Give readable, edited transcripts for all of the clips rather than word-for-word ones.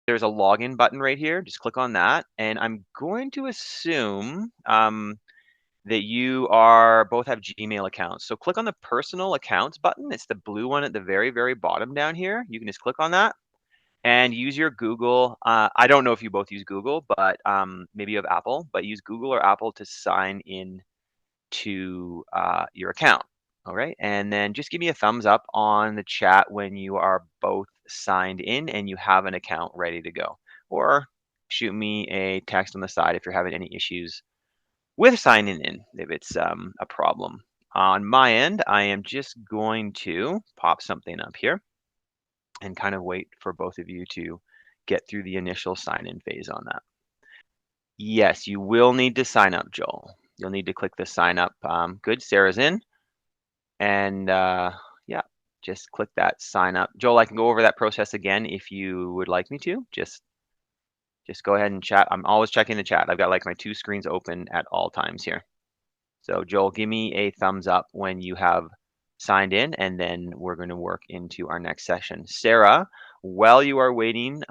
there's a login button right here. Just click on that. And I'm going to assume that you both have Gmail accounts. So click on the personal accounts button. It's the blue one at the very, very bottom down here. You can just click on that and use your Google. I don't know if you both use Google, but maybe you have Apple, but use Google or Apple to sign in to your account. All right. And then just give me a thumbs up on the chat when you are both signed in and you have an account ready to go. Or shoot me a text on the side if you're having any issues with signing in, if it's a problem. On my end, I am just going to pop something up here and kind of wait for both of you to get through the initial sign-in phase on that. Yes, you will need to sign up, Joel. You'll need to click the sign up. Good, Sarah's in. And yeah, just click that sign up. Joel, I can go over that process again if you would like me to. Just go ahead and chat. I'm always checking the chat. I've got like my two screens open at all times here. So Joel, give me a thumbs up when you have signed in, and then we're going to work into our next session. Sarah, while you are waiting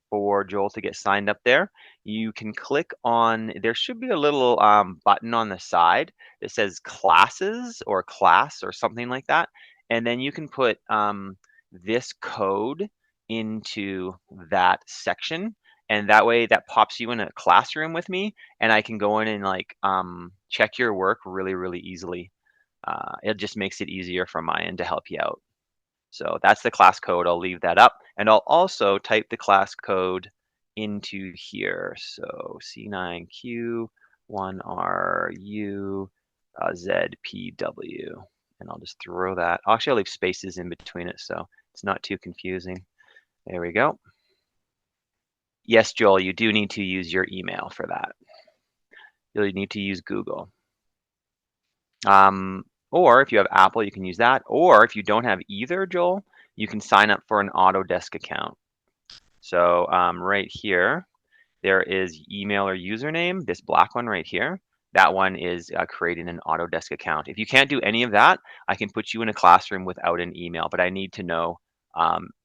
for Joel to get signed up there, you can click on, there should be a little button on the side that says classes or class or something like that. And then you can put this code into that section. And that way that pops you in a classroom with me, and I can go in and like check your work really, really easily. It just makes it easier from my end to help you out. So that's the class code. I'll leave that up, and I'll also type the class code into here. So C9Q1RU ZPW, and I'll just throw that. Actually, I'll leave spaces in between it so it's not too confusing. There we go. Yes, Joel, you do need to use your email for that. You'll need to use Google. Or if you have Apple, you can use that. Or if you don't have either, Joel, you can sign up for an Autodesk account. So right here, there is email or username, this black one right here. That one is creating an Autodesk account. If you can't do any of that, I can put you in a classroom without an email, but I need to know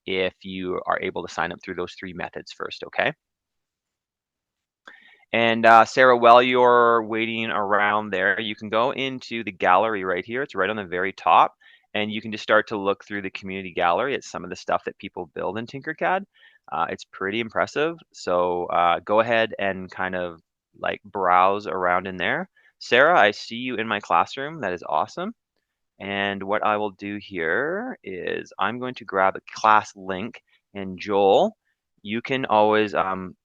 if you are able to sign up through those three methods first, okay? And Sarah, while you're waiting around there, you can go into the gallery right here. It's right on the very top. And you can just start to look through the community gallery at some of the stuff that people build in Tinkercad. It's pretty impressive. So go ahead and kind of like browse around in there. Sarah, I see you in my classroom. That is awesome. And what I will do here is I'm going to grab a class link. And Joel, you can always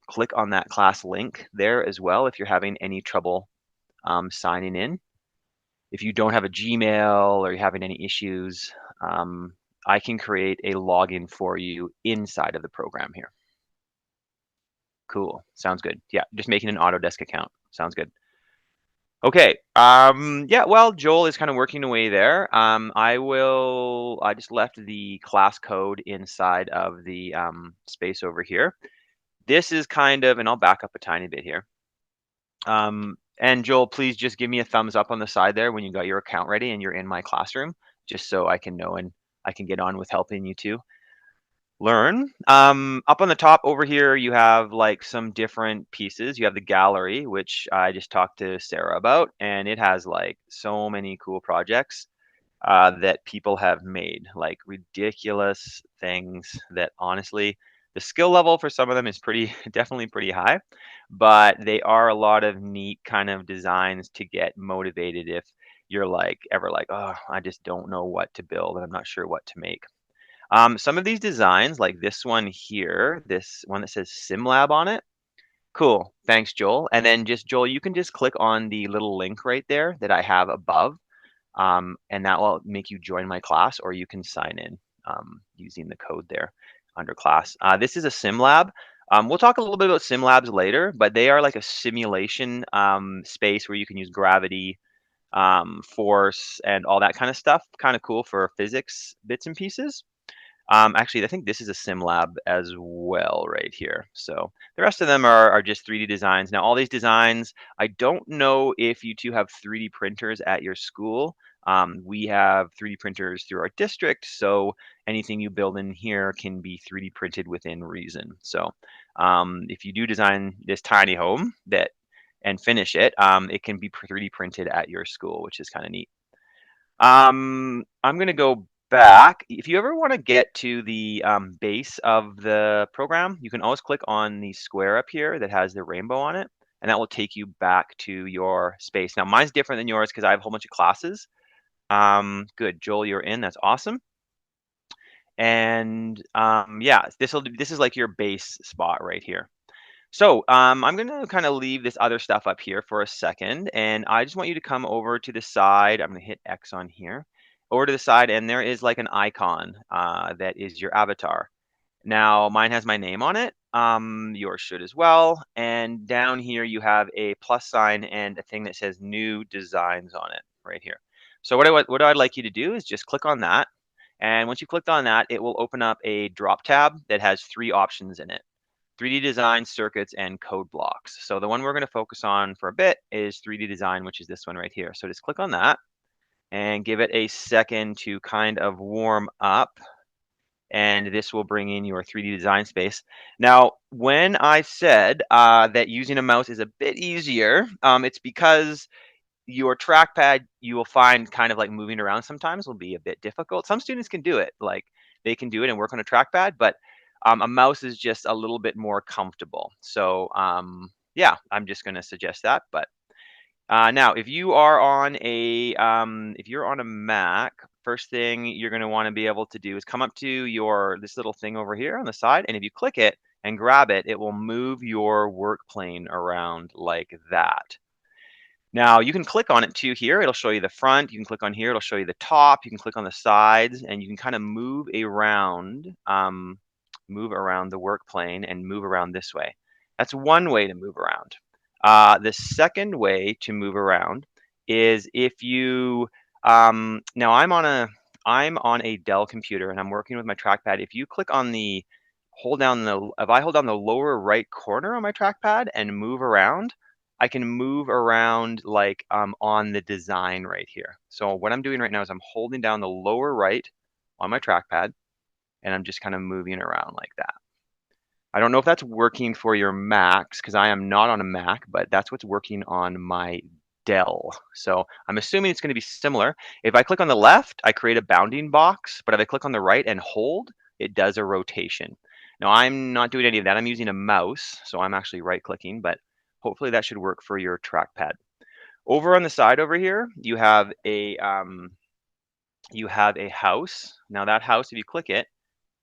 click on that class link there as well if you're having any trouble signing in. If you don't have a Gmail or you're having any issues, I can create a login for you inside of the program here. Cool. Sounds good. Yeah, just making an Autodesk account. Sounds good. Okay. Yeah, well, Joel is kind of working away there. I just left the class code inside of the space over here. This is kind of, and I'll back up a tiny bit here. And Joel, please just give me a thumbs up on the side there when you got your account ready and you're in my classroom, just so I can know and I can get on with helping you too learn. Up on the top over here, you have like some different pieces. You have the gallery, which I just talked to Sarah about, and it has like so many cool projects that people have made, like ridiculous things that honestly, the skill level for some of them is pretty, definitely pretty high, but they are a lot of neat kind of designs to get motivated if you're like ever like, oh, I just don't know what to build and I'm not sure what to make. Some of these designs, like this one here, this one that says SimLab on it. Cool. Thanks, Joel. And then just, Joel, you can just click on the little link right there that I have above, and that will make you join my class, or you can sign in using the code there under class. This is a SimLab. We'll talk a little bit about SimLabs later, but they are like a simulation space where you can use gravity, force, and all that kind of stuff. Kind of cool for physics bits and pieces. Actually, I think this is a sim lab as well right here. So the rest of them are just 3D designs. Now, all these designs, I don't know if you two have 3D printers at your school. We have 3D printers through our district, so anything you build in here can be 3D printed within reason. So if you do design this tiny home and finish it, it can be 3D printed at your school, which is kind of neat. I'm going to go back. If you ever want to get to the base of the program, you can always click on the square up here that has the rainbow on it, and that will take you back to your space. Now, mine's different than yours because I have a whole bunch of classes. Good, Joel, you're in. That's awesome. And yeah, this is like your base spot right here. So I'm going to kind of leave this other stuff up here for a second, and I just want you to come over to the side. I'm going to hit X on here, over to the side, and there is like an icon that is your avatar. Now, mine has my name on it. Yours should as well. And down here, you have a plus sign and a thing that says New Designs on it right here. So what I'd like you to do is just click on that. And once you clicked on that, it will open up a drop tab that has 3 options in it: 3D design, circuits, and code blocks. So the one we're going to focus on for a bit is 3D design, which is this one right here. So just click on that and give it a second to kind of warm up. And this will bring in your 3D design space. Now, when I said that using a mouse is a bit easier, it's because your trackpad, you will find kind of like moving around sometimes will be a bit difficult. Some students can do it, like they can do it and work on a trackpad, but a mouse is just a little bit more comfortable. So yeah, I'm just going to suggest that. But now, if you are on if you're on a Mac, first thing you're going to want to be able to do is come up to this little thing over here on the side, and if you click it and grab it, it will move your work plane around like that. Now you can click on it too here. It'll show you the front. You can click on here. It'll show you the top. You can click on the sides, and you can kind of move around the work plane and move around this way. That's one way to move around. The second way to move around is if you now I'm on a Dell computer and I'm working with my trackpad. If you click on if I hold down the lower right corner on my trackpad and move around, I can move around like on the design right here. So what I'm doing right now is I'm holding down the lower right on my trackpad, and I'm just kind of moving around like that. I don't know if that's working for your Macs because I am not on a Mac, but that's what's working on my Dell. So I'm assuming it's going to be similar. If I click on the left, I create a bounding box, but if I click on the right and hold, it does a rotation. Now I'm not doing any of that. I'm using a mouse, so I'm actually right clicking, but hopefully that should work for your trackpad. Over on the side over here, you have a house. Now that house, if you click it,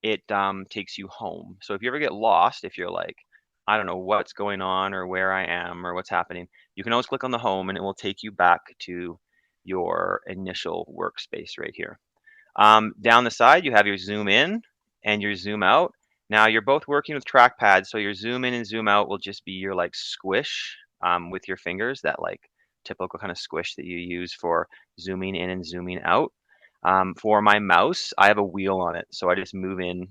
it takes you home. So if you ever get lost, if you're like, I don't know what's going on or where I am or what's happening, you can always click on the home and it will take you back to your initial workspace right here. Down the side, you have your zoom in and your zoom out. Now you're both working with trackpads, so your zoom in and zoom out will just be your like squish with your fingers, that like typical kind of squish that you use for zooming in and zooming out. For my mouse, I have a wheel on it, so I just move in.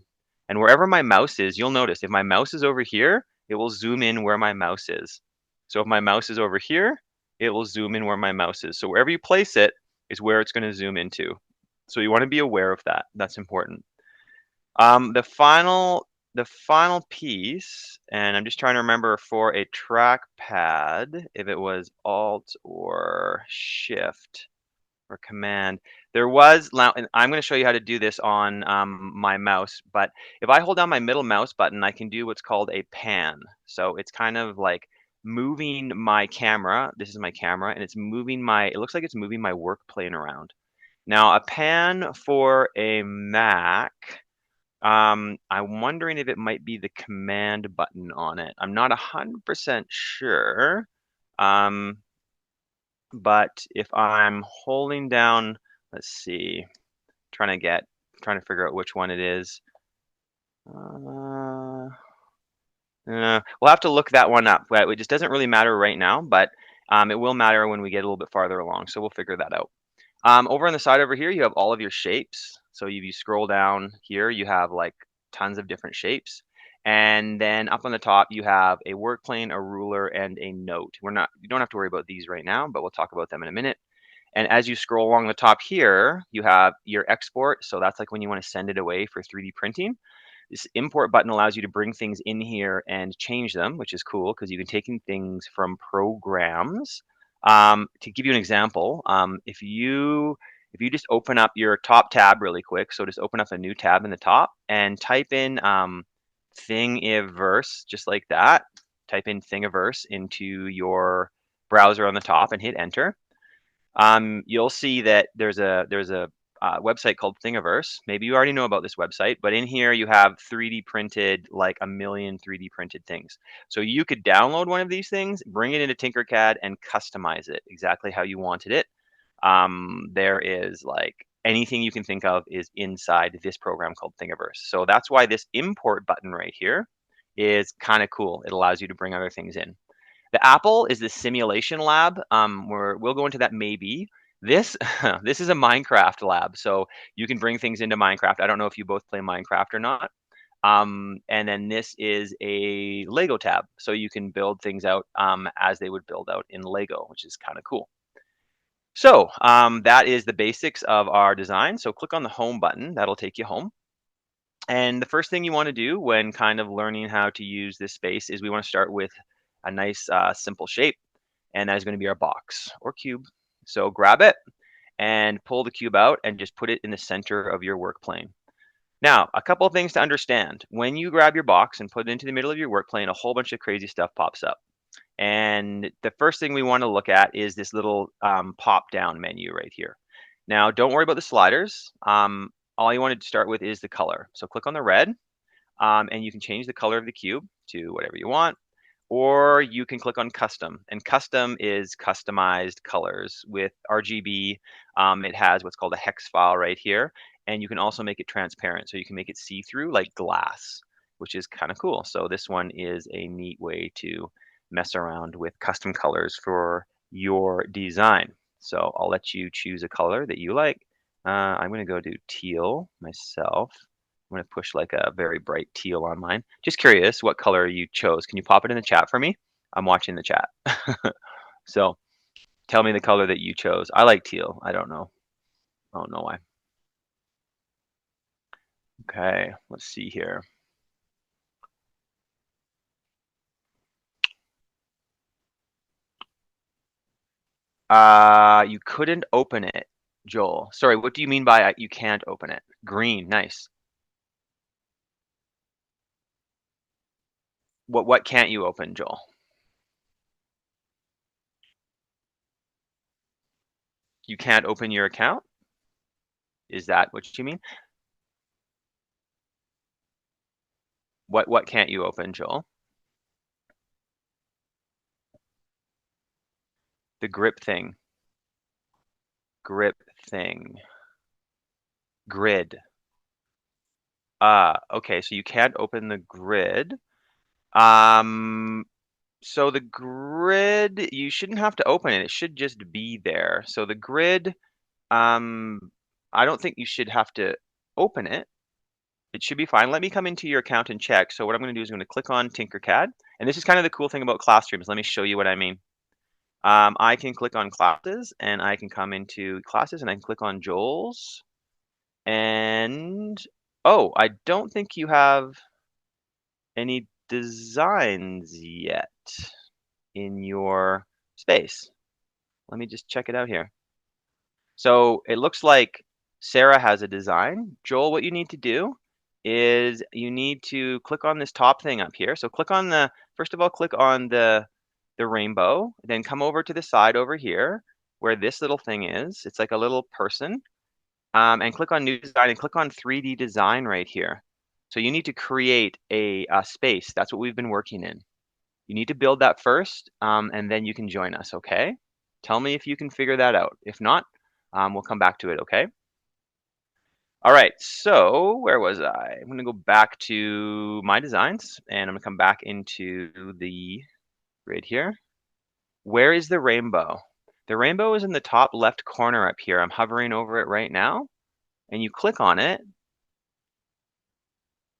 And wherever my mouse is, you'll notice if my mouse is over here, it will zoom in where my mouse is. So if my mouse is over here, it will zoom in where my mouse is. So wherever you place it is where it's going to zoom into. So you want to be aware of that. That's important. The final piece, and I'm just trying to remember for a trackpad, if it was Alt or Shift or Command. There was, and I'm going to show you how to do this on my mouse, but if I hold down my middle mouse button, I can do what's called a pan. So it's kind of like moving my camera. This is my camera, and it's moving it looks like it's moving my work plane around. Now, a pan for a Mac, I'm wondering if it might be the command button on it. I'm not 100% sure. But if I'm holding down, let's see, trying to figure out which one it is. We'll have to look that one up. It just doesn't really matter right now, but it will matter when we get a little bit farther along. So we'll figure that out. Over on the side over here, you have all of your shapes. So if you scroll down here, you have like tons of different shapes. And then up on the top, you have a work plane, a ruler, and a note. You don't have to worry about these right now, but we'll talk about them in a minute. And as you scroll along the top here, you have your export. So that's like when you want to send it away for 3D printing. This import button allows you to bring things in here and change them, which is cool because you can take in things from programs. To give you an example, if you just open up your top tab really quick, so just open up a new tab in the top and type in Thingiverse, just like that. Type in Thingiverse into your browser on the top and hit enter. You'll see that there's a website called Thingiverse. Maybe you already know about this website, but in here you have 3D printed, like a million 3D printed things. So you could download one of these things, bring it into Tinkercad and customize it exactly how you wanted it. There is like anything you can think of is inside this program called Thingiverse. So that's why this import button right here is kind of cool. It allows you to bring other things in. The Apple is the simulation lab. Where we'll go into that maybe. This this is a Minecraft lab, so you can bring things into Minecraft. I don't know if you both play Minecraft or not. And then this is a Lego tab, so you can build things out as they would build out in Lego, which is kind of cool. So that is the basics of our design. So click on the home button, that'll take you home. And the first thing you want to do when kind of learning how to use this space is we want to start with a nice simple shape, and that is going to be our box or cube. So grab it and pull the cube out and just put it in the center of your work plane. Now, a couple of things to understand. When you grab your box and put it into the middle of your work plane, a whole bunch of crazy stuff pops up. And the first thing we want to look at is this little pop down menu right here. Now, don't worry about the sliders. All you want to start with is the color. So click on the red, and you can change the color of the cube to whatever you want. Or you can click on custom, and custom is customized colors with RGB. It has what's called a hex file right here, and you can also make it transparent, so you can make it see-through like glass, which is kind of cool. So this one is a neat way to mess around with custom colors for your design. So I'll let you choose a color that you like. I'm going to go to teal myself. I'm going to push like a very bright teal on mine. Just curious what color you chose. Can you pop it in the chat for me? I'm watching the chat. So tell me the color that you chose. I like teal. I don't know. I don't know why. Okay, let's see here. You couldn't open it, Joel. Sorry, what do you mean by you can't open it? Green, nice. What can't you open, Joel? You can't open your account? Is that what you mean? What can't you open, Joel? The grip thing. Grip thing. Grid. Okay, so you can't open the grid. So the grid, you shouldn't have to open it. It should just be there. So the grid, I don't think you should have to open it. It should be fine. Let me come into your account and check. So what I'm going to do is I'm going to click on Tinkercad. And this is kind of the cool thing about Classrooms. Let me show you what I mean. I can click on classes and I can come into classes and I can click on Joel's. And, oh, I don't think you have any designs yet in your space. Let me just check it out here. So it looks like Sarah has a design. Joel, what you need to do is you need to click on this top thing up here. So click on the, first of all, click on the rainbow, then come over to the side over here where this little thing is. It's like a little person. And click on new design and click on 3D design right here. So you need to create a space. That's what we've been working in. You need to build that first, and then you can join us, okay? Tell me if you can figure that out. If not, we'll come back to it, okay? All right, so where was I? I'm gonna go back to my designs, and I'm gonna come back into the grid here. Where is the rainbow? The rainbow is in the top left corner up here. I'm hovering over it right now, and you click on it.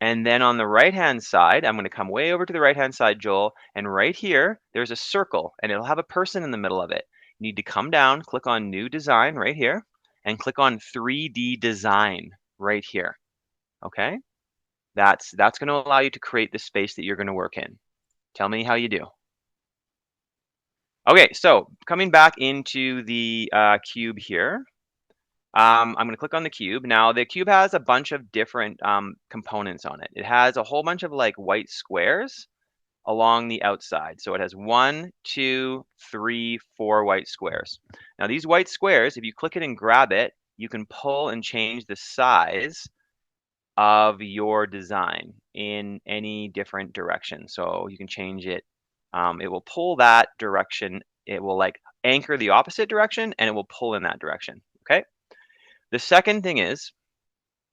And then on the right-hand side, I'm going to come way over to the right-hand side, Joel, and right here, there's a circle, and it'll have a person in the middle of it. need to come down, click on New Design right here, and click on 3D Design right here, okay? That's going to allow you to create the space that you're going to work in. Tell me how you do. Okay, so coming back into the cube here, I'm going to click on the cube. Now, the cube has a bunch of different components on it. It has a whole bunch of like white squares along the outside. So it has 1, 2, 3, 4 white squares. Now, these white squares, if you click it and grab it, you can pull and change the size of your design in any different direction. So you can change it. It will pull that direction. It will like anchor the opposite direction and it will pull in that direction. Okay. The second thing is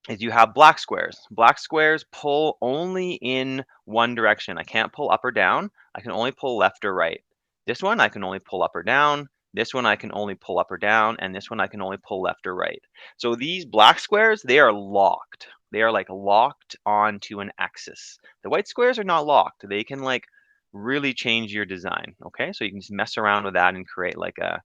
you have black squares. Black squares pull only in one direction. I can't pull up or down. I can only pull left or right. This one I can only pull up or down. This one I can only pull up or down, and this one I can only pull left or right. So these black squares, they are locked. They are like locked onto an axis. The white squares are not locked. They can like really change your design. Okay, so you can just mess around with that and create like a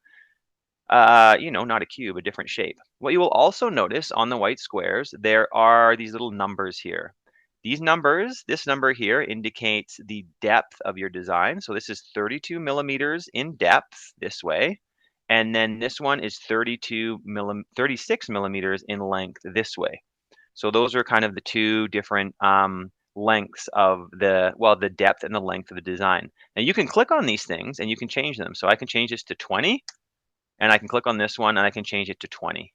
not a cube, a different shape. What you will also notice on the white squares, there are these little numbers here. These numbers, this number here indicates the depth of your design. So this is 32 millimeters in depth this way. And then this one is 36 millimeters in length this way. So those are kind of the two different lengths of the depth and the length of the design. Now you can click on these things and you can change them. So I can change this to 20. And I can click on this one and I can change it to 20.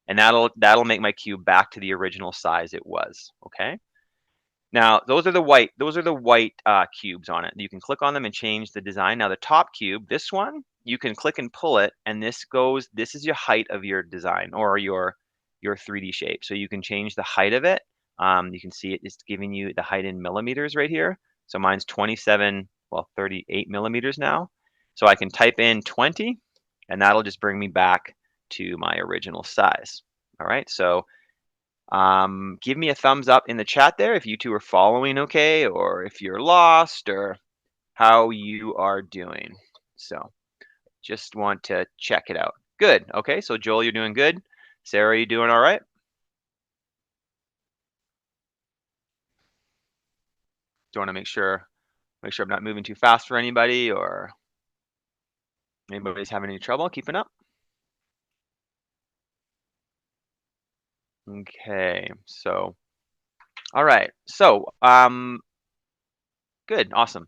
And that'll make my cube back to the original size it was, okay? Now, those are the white cubes on it. You can click on them and change the design. Now, the top cube, this one, you can click and pull it, and this is your height of your design or your 3D shape. So you can change the height of it. You can see it's giving you the height in millimeters right here. So mine's 38 millimeters now. So I can type in 20, and that'll just bring me back to my original size. All right, so give me a thumbs up in the chat there if you two are following okay, or if you're lost, or how you are doing. So just want to check it out. Good, okay, so Joel, you're doing good. Sarah, you doing all right? Do you want to make sure I'm not moving too fast for anybody, or anybody's having any trouble keeping up? Okay, so, all right, so, good, awesome.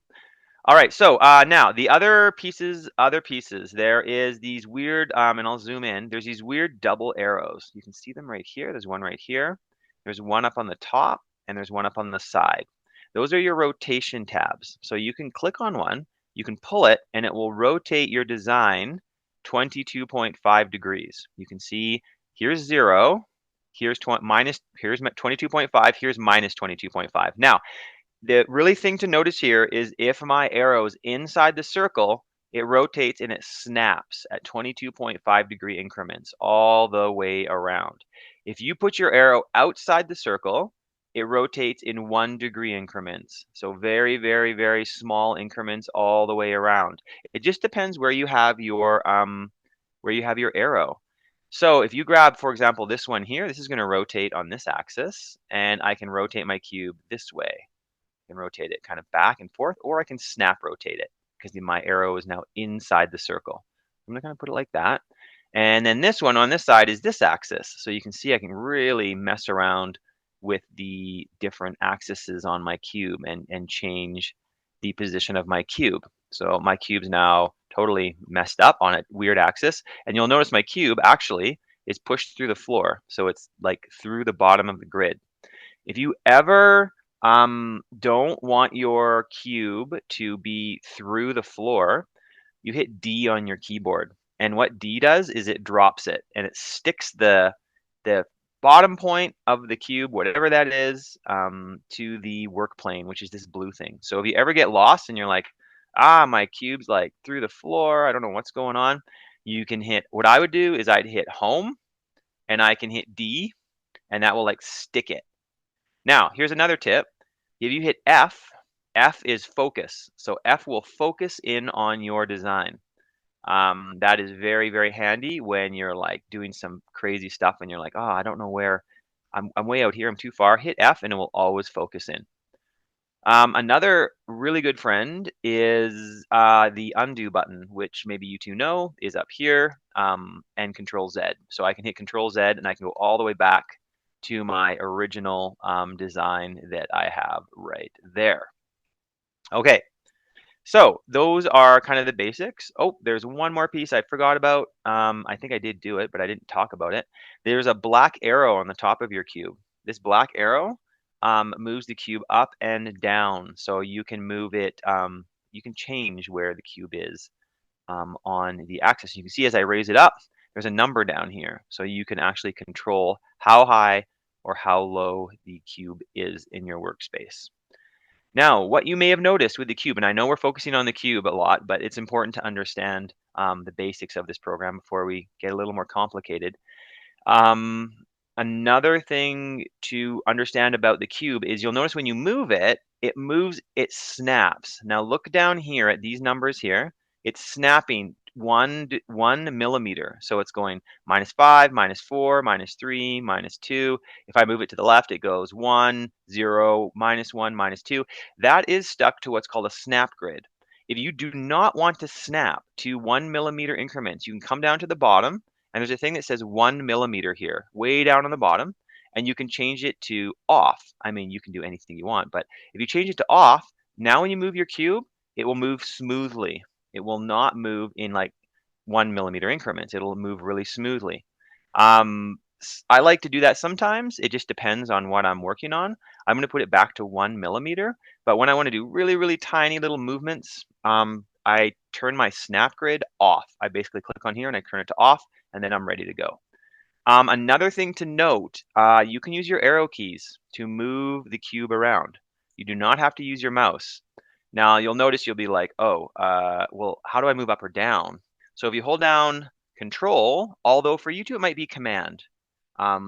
All right, so now the other pieces, there is these weird, and I'll zoom in, there's these weird double arrows. You can see them right here. There's one right here. There's one up on the top, and there's one up on the side. Those are your rotation tabs. So you can click on one, you can pull it, and it will rotate your design 22.5 degrees. You can see here's 0, here's 22.5, here's minus 22.5. Now, the really thing to notice here is if my arrow is inside the circle, it rotates and it snaps at 22.5 degree increments all the way around. If you put your arrow outside the circle, it rotates in 1 degree increments. So very, very, very small increments all the way around. It just depends where you have your arrow. So if you grab, for example, this one here, this is going to rotate on this axis, and I can rotate my cube this way. I can rotate it kind of back and forth, or I can snap rotate it because my arrow is now inside the circle. I'm going to kind of put it like that. And then this one on this side is this axis. So you can see I can really mess around with the different axes on my cube and change the position of my cube. So my cube's now totally messed up on a weird axis. And you'll notice my cube actually is pushed through the floor. So it's like through the bottom of the grid. If you ever don't want your cube to be through the floor, you hit D on your keyboard. And what D does is it drops it and it sticks the bottom point of the cube, whatever that is, to the work plane, which is this blue thing. So if you ever get lost and you're like, my cube's like through the floor, I don't know what's going on, you can hit, what I would do is I'd hit home and I can hit D and that will like stick it. Now, here's another tip. If you hit F, F is focus. So F will focus in on your design. That is very, very handy when you're like doing some crazy stuff and you're like, oh, I don't know where I'm way out here. I'm too far. Hit F and it will always focus in. Another really good friend is the undo button, which maybe you two know is up here, and Control Z. So I can hit Control Z and I can go all the way back to my original design that I have right there. Okay, so those are kind of the basics. Oh, there's one more piece I forgot about. I think I did do it, but I didn't talk about it. There's a black arrow on the top of your cube. This black arrow moves the cube up and down. So you can move it, you can change where the cube is on the axis. You can see as I raise it up, there's a number down here. So you can actually control how high or how low the cube is in your workspace. Now, what you may have noticed with the cube, and I know we're focusing on the cube a lot, but it's important to understand the basics of this program before we get a little more complicated. Um, Another thing to understand about the cube is you'll notice when you move it, it moves, it snaps. Now look down here at these numbers here. It's snapping 1 millimeter. So it's going -5, -4, -3, -2. If I move it to the left, it goes 1, 0, -1, -2. That is stuck to what's called a snap grid. If you do not want to snap to 1 millimeter increments, you can come down to the bottom and there's a thing that says 1 millimeter here, way down on the bottom, and you can change it to off. I mean, you can do anything you want, but if you change it to off, now when you move your cube, it will move smoothly. It will not move in like 1 millimeter increments. It'll move really smoothly. I like to do that sometimes. It just depends on what I'm working on. I'm going to put it back to 1 millimeter, but when I want to do really, really tiny little movements, I turn my snap grid off. I basically click on here and I turn it to off, and then I'm ready to go. Another thing to note, you can use your arrow keys to move the cube around. You do not have to use your mouse. Now you'll notice you'll be like, oh, well, how do I move up or down? So if you hold down Control, although for you two it might be Command.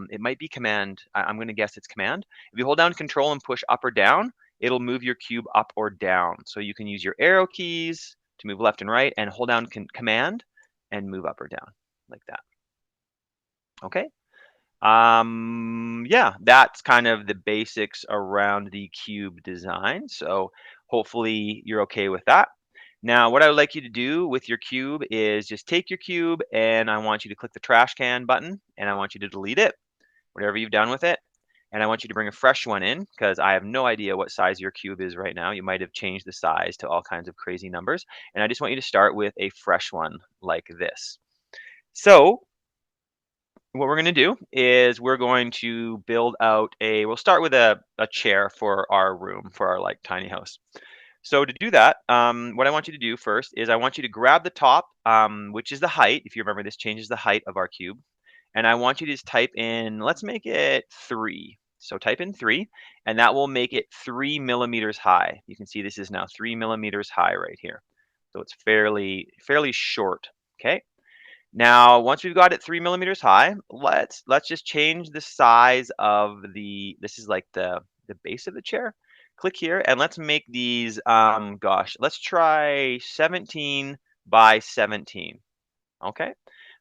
It might be Command. I'm going to guess it's Command. If you hold down Control and push up or down, it'll move your cube up or down. So you can use your arrow keys to move left and right and hold down Command and move up or down like that. Okay. Yeah, that's kind of the basics around the cube design. So hopefully you're okay with that. Now, what I would like you to do with your cube is just take your cube and I want you to click the trash can button and I want you to delete it, whatever you've done with it. And I want you to bring a fresh one in because I have no idea what size your cube is right now. You might have changed the size to all kinds of crazy numbers. And I just want you to start with a fresh one like this. So what we're going to do is we're going to build out we'll start with a chair for our room, for our like tiny house. So to do that, what I want you to do first is I want you to grab the top, which is the height. If you remember, this changes the height of our cube. And I want you to just type in, let's make it 3. So type in 3, and that will make it 3 millimeters high. You can see this is now 3 millimeters high right here. So it's fairly short, okay? Now, once we've got it 3 millimeters high, let's just change the size of this is like the base of the chair. Click here and let's make these, gosh, let's try 17 by 17. Okay.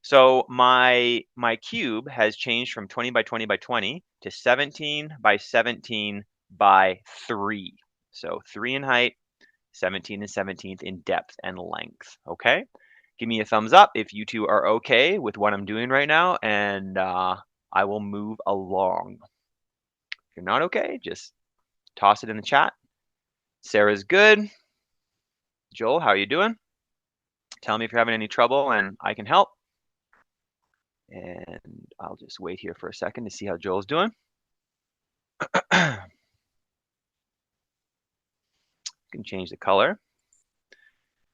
So my cube has changed from 20 by 20 by 20 to 17 by 17 by 3. So 3 in height, 17 and 17th in depth and length. Okay. Give me a thumbs up if you two are okay with what I'm doing right now, and I will move along. If you're not okay, just toss it in the chat. Sarah's good. Joel, how are you doing? Tell me if you're having any trouble and I can help. And I'll just wait here for a second to see how Joel's doing. You can change the color.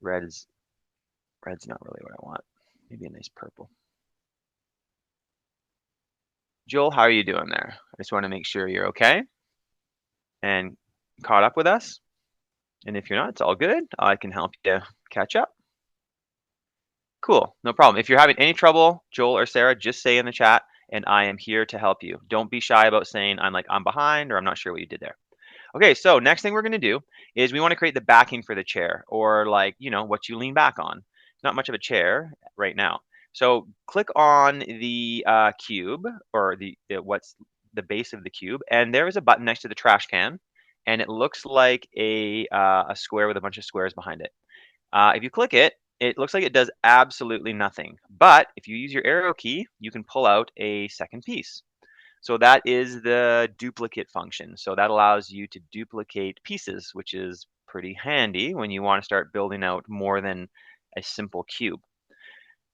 Red's not really what I want. Maybe a nice purple. Joel, how are you doing there? I just want to make sure you're okay and caught up with us. And if you're not, it's all good. I can help you catch up. Cool, no problem. If you're having any trouble, Joel or Sarah, just say in the chat and I am here to help you. Don't be shy about saying I'm behind or I'm not sure what you did there. Okay, so next thing we're going to do is we want to create the backing for the chair or what you lean back on. not much of a chair right now. So click on the cube, or what's the base of the cube, and there is a button next to the trash can, and it looks like a square with a bunch of squares behind it. If you click it, it looks like it does absolutely nothing. But if you use your arrow key, you can pull out a second piece. So that is the duplicate function. So that allows you to duplicate pieces, which is pretty handy when you want to start building out more than a simple cube.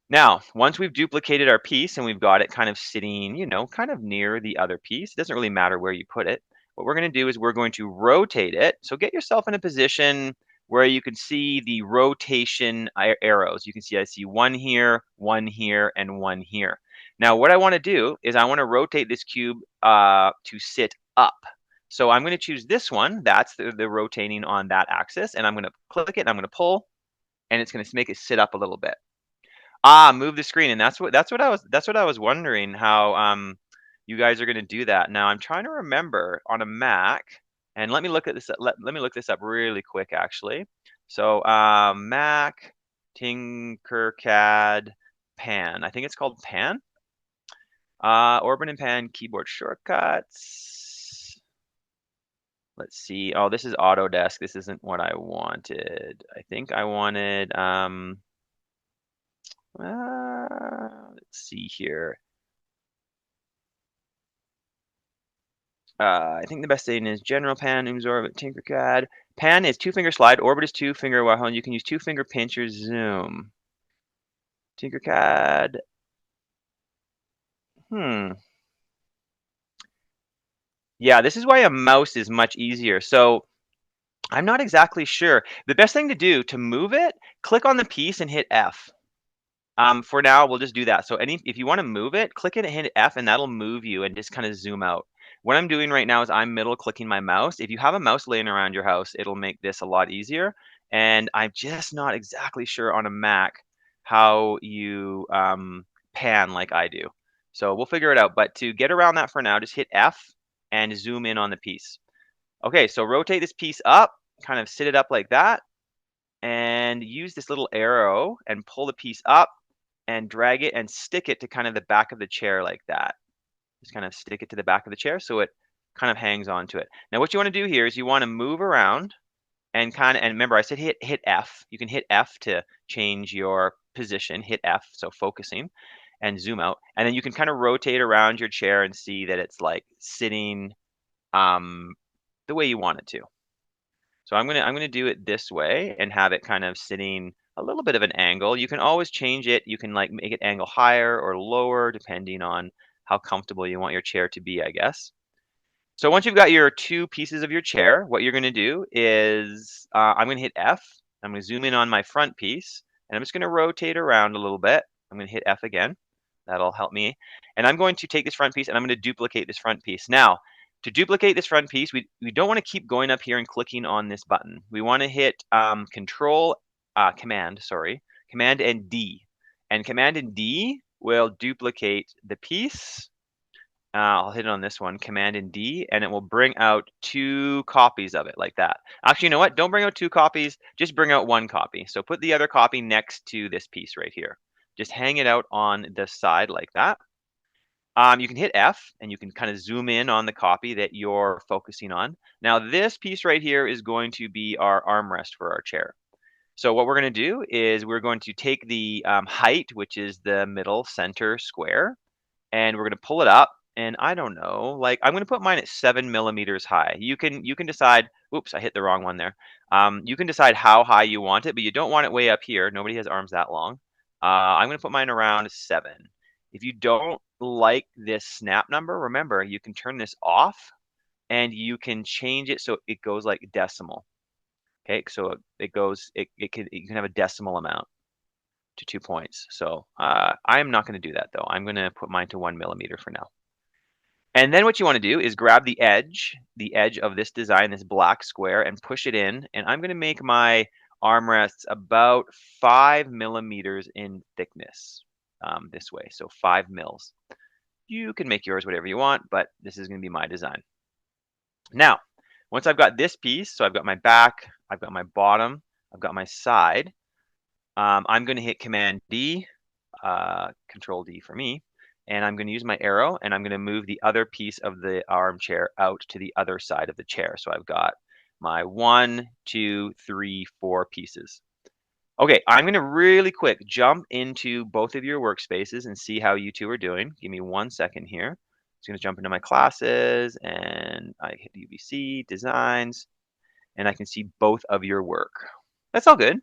Now, once we've duplicated our piece and we've got it kind of sitting, kind of near the other piece, it doesn't really matter where you put it. What we're going to do is we're going to rotate it. So get yourself in a position where you can see the rotation arrows. You can see I see one here, and one here. Now, what I want to do is I want to rotate this cube to sit up. So I'm going to choose this one. That's the rotating on that axis. And I'm going to click it, and I'm going to pull, and it's going to make it sit up a little bit. Move the screen, and that's what I was wondering how you guys are going to do that. Now I'm trying to remember on a Mac, and let me look at this. Let me look this up really quick, actually. So Mac, Tinkercad, Pan. I think it's called Pan. Orbit and Pan keyboard shortcuts. Let's see. Oh, this is Autodesk. This isn't what I wanted. I think I wanted let's see here. I think the best thing is General Pan, Orbit, Tinkercad. Pan is 2-finger slide. Orbit is 2-finger while you can use 2-finger pinch or zoom. Tinkercad. Yeah, this is why a mouse is much easier. So I'm not exactly sure. The best thing to do to move it, click on the piece and hit F. For now, we'll just do that. So if you want to move it, click it and hit F, and that'll move you and just kind of zoom out. What I'm doing right now is I'm middle clicking my mouse. If you have a mouse laying around your house, it'll make this a lot easier. And I'm just not exactly sure on a Mac how you pan like I do. So we'll figure it out. But to get around that for now, just hit F and zoom in on the piece. Okay, so rotate this piece up, kind of sit it up like that, and use this little arrow and pull the piece up and drag it and stick it to kind of the back of the chair like that. Just kind of stick it to the back of the chair so it kind of hangs onto it. Now what you want to do here is you want to move around and remember I said hit F. You can hit F to change your position, hit F, so focusing, and zoom out. And then you can kind of rotate around your chair and see that it's like sitting the way you want it to. So I'm gonna do it this way and have it kind of sitting a little bit of an angle. You can always change it. You can like make it angle higher or lower depending on how comfortable you want your chair to be, I guess. So once you've got your two pieces of your chair, what you're gonna do is I'm gonna hit F. I'm gonna zoom in on my front piece, and I'm just gonna rotate around a little bit. I'm gonna hit F again. That'll help me. And I'm going to take this front piece and I'm going to duplicate this front piece. Now, to duplicate this front piece, we don't want to keep going up here and clicking on this button. We want to hit Command and D. And Command and D will duplicate the piece. I'll hit it on this one, Command and D, and it will bring out 2 copies of it like that. Actually, you know what? Don't bring out 2 copies, just bring out 1 copy. So put the other copy next to this piece right here. Just hang it out on the side like that. You can hit F and you can kind of zoom in on the copy that you're focusing on. Now this piece right here is going to be our armrest for our chair. So what we're going to do is we're going to take the height, which is the middle center square, and we're going to pull it up. And I don't know, like I'm going to put mine at 7 millimeters high. You can decide. Oops, I hit the wrong one there. You can decide how high you want it, but you don't want it way up here. Nobody has arms that long. I'm going to put mine around 7. If you don't like this snap number, remember you can turn this off and you can change it so it goes like decimal. Okay, so it goes, you can have a decimal amount to 2 points. So I'm not going to do that though. I'm going to put mine to 1 millimeter for now. And then what you want to do is grab the edge of this design, this black square, and push it in. And I'm going to make my armrests about 5 millimeters in thickness this way. So 5 mils. You can make yours whatever you want, but this is going to be my design. Now, once I've got this piece, so I've got my back, I've got my bottom, I've got my side, I'm going to hit Command D, Control D for me, and I'm going to use my arrow, and I'm going to move the other piece of the armchair out to the other side of the chair. So I've got my 1, 2, 3, 4 pieces. Okay, I'm going to really quick jump into both of your workspaces and see how you two are doing. Give me 1 second here. Just going to jump into my classes, and I hit UBC, designs, and I can see both of your work. That's all good.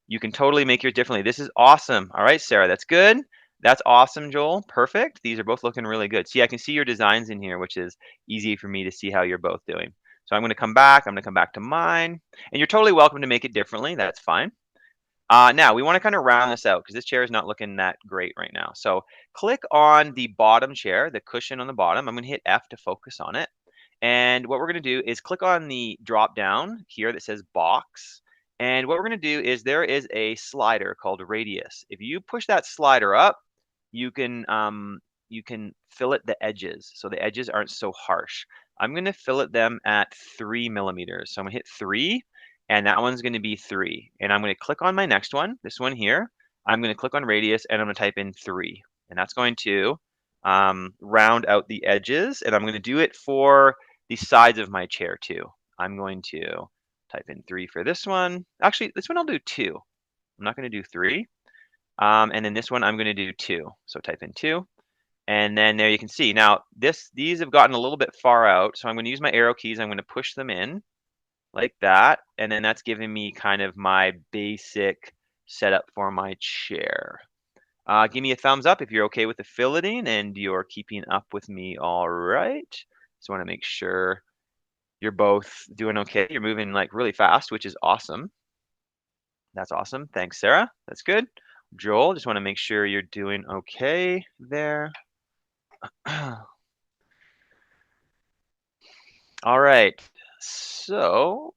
You can totally make yours differently. This is awesome. All right, Sarah, that's good. That's awesome, Joel. Perfect. These are both looking really good. See, I can see your designs in here, which is easy for me to see how you're both doing. So I'm going to come back. I'm going to come back to mine. And you're totally welcome to make it differently. That's fine. Now, we want to kind of round this out because this chair is not looking that great right now. So click on the bottom chair, the cushion on the bottom. I'm going to hit F to focus on it. And what we're going to do is click on the drop down here that says box. And what we're going to do is there is a slider called radius. If you push that slider up, you can fillet the edges so the edges aren't so harsh. I'm going to fillet them at 3 millimeters. So I'm going to hit 3, and that one's going to be 3. And I'm going to click on my next one, this one here. I'm going to click on radius, and I'm going to type in 3. And that's going to round out the edges. And I'm going to do it for the sides of my chair too. I'm going to type in 3 for this one. Actually, this one I'll do 2. I'm not going to do 3. And then this one I'm going to do 2. So type in 2. And then there you can see. Now, these have gotten a little bit far out. So I'm going to use my arrow keys. I'm going to push them in like that. And then that's giving me kind of my basic setup for my chair. Give me a thumbs up if you're okay with the filleting and you're keeping up with me all right. Just want to make sure you're both doing okay. You're moving like really fast, which is awesome. That's awesome. Thanks, Sarah. That's good. Joel, just want to make sure you're doing okay there. All right. So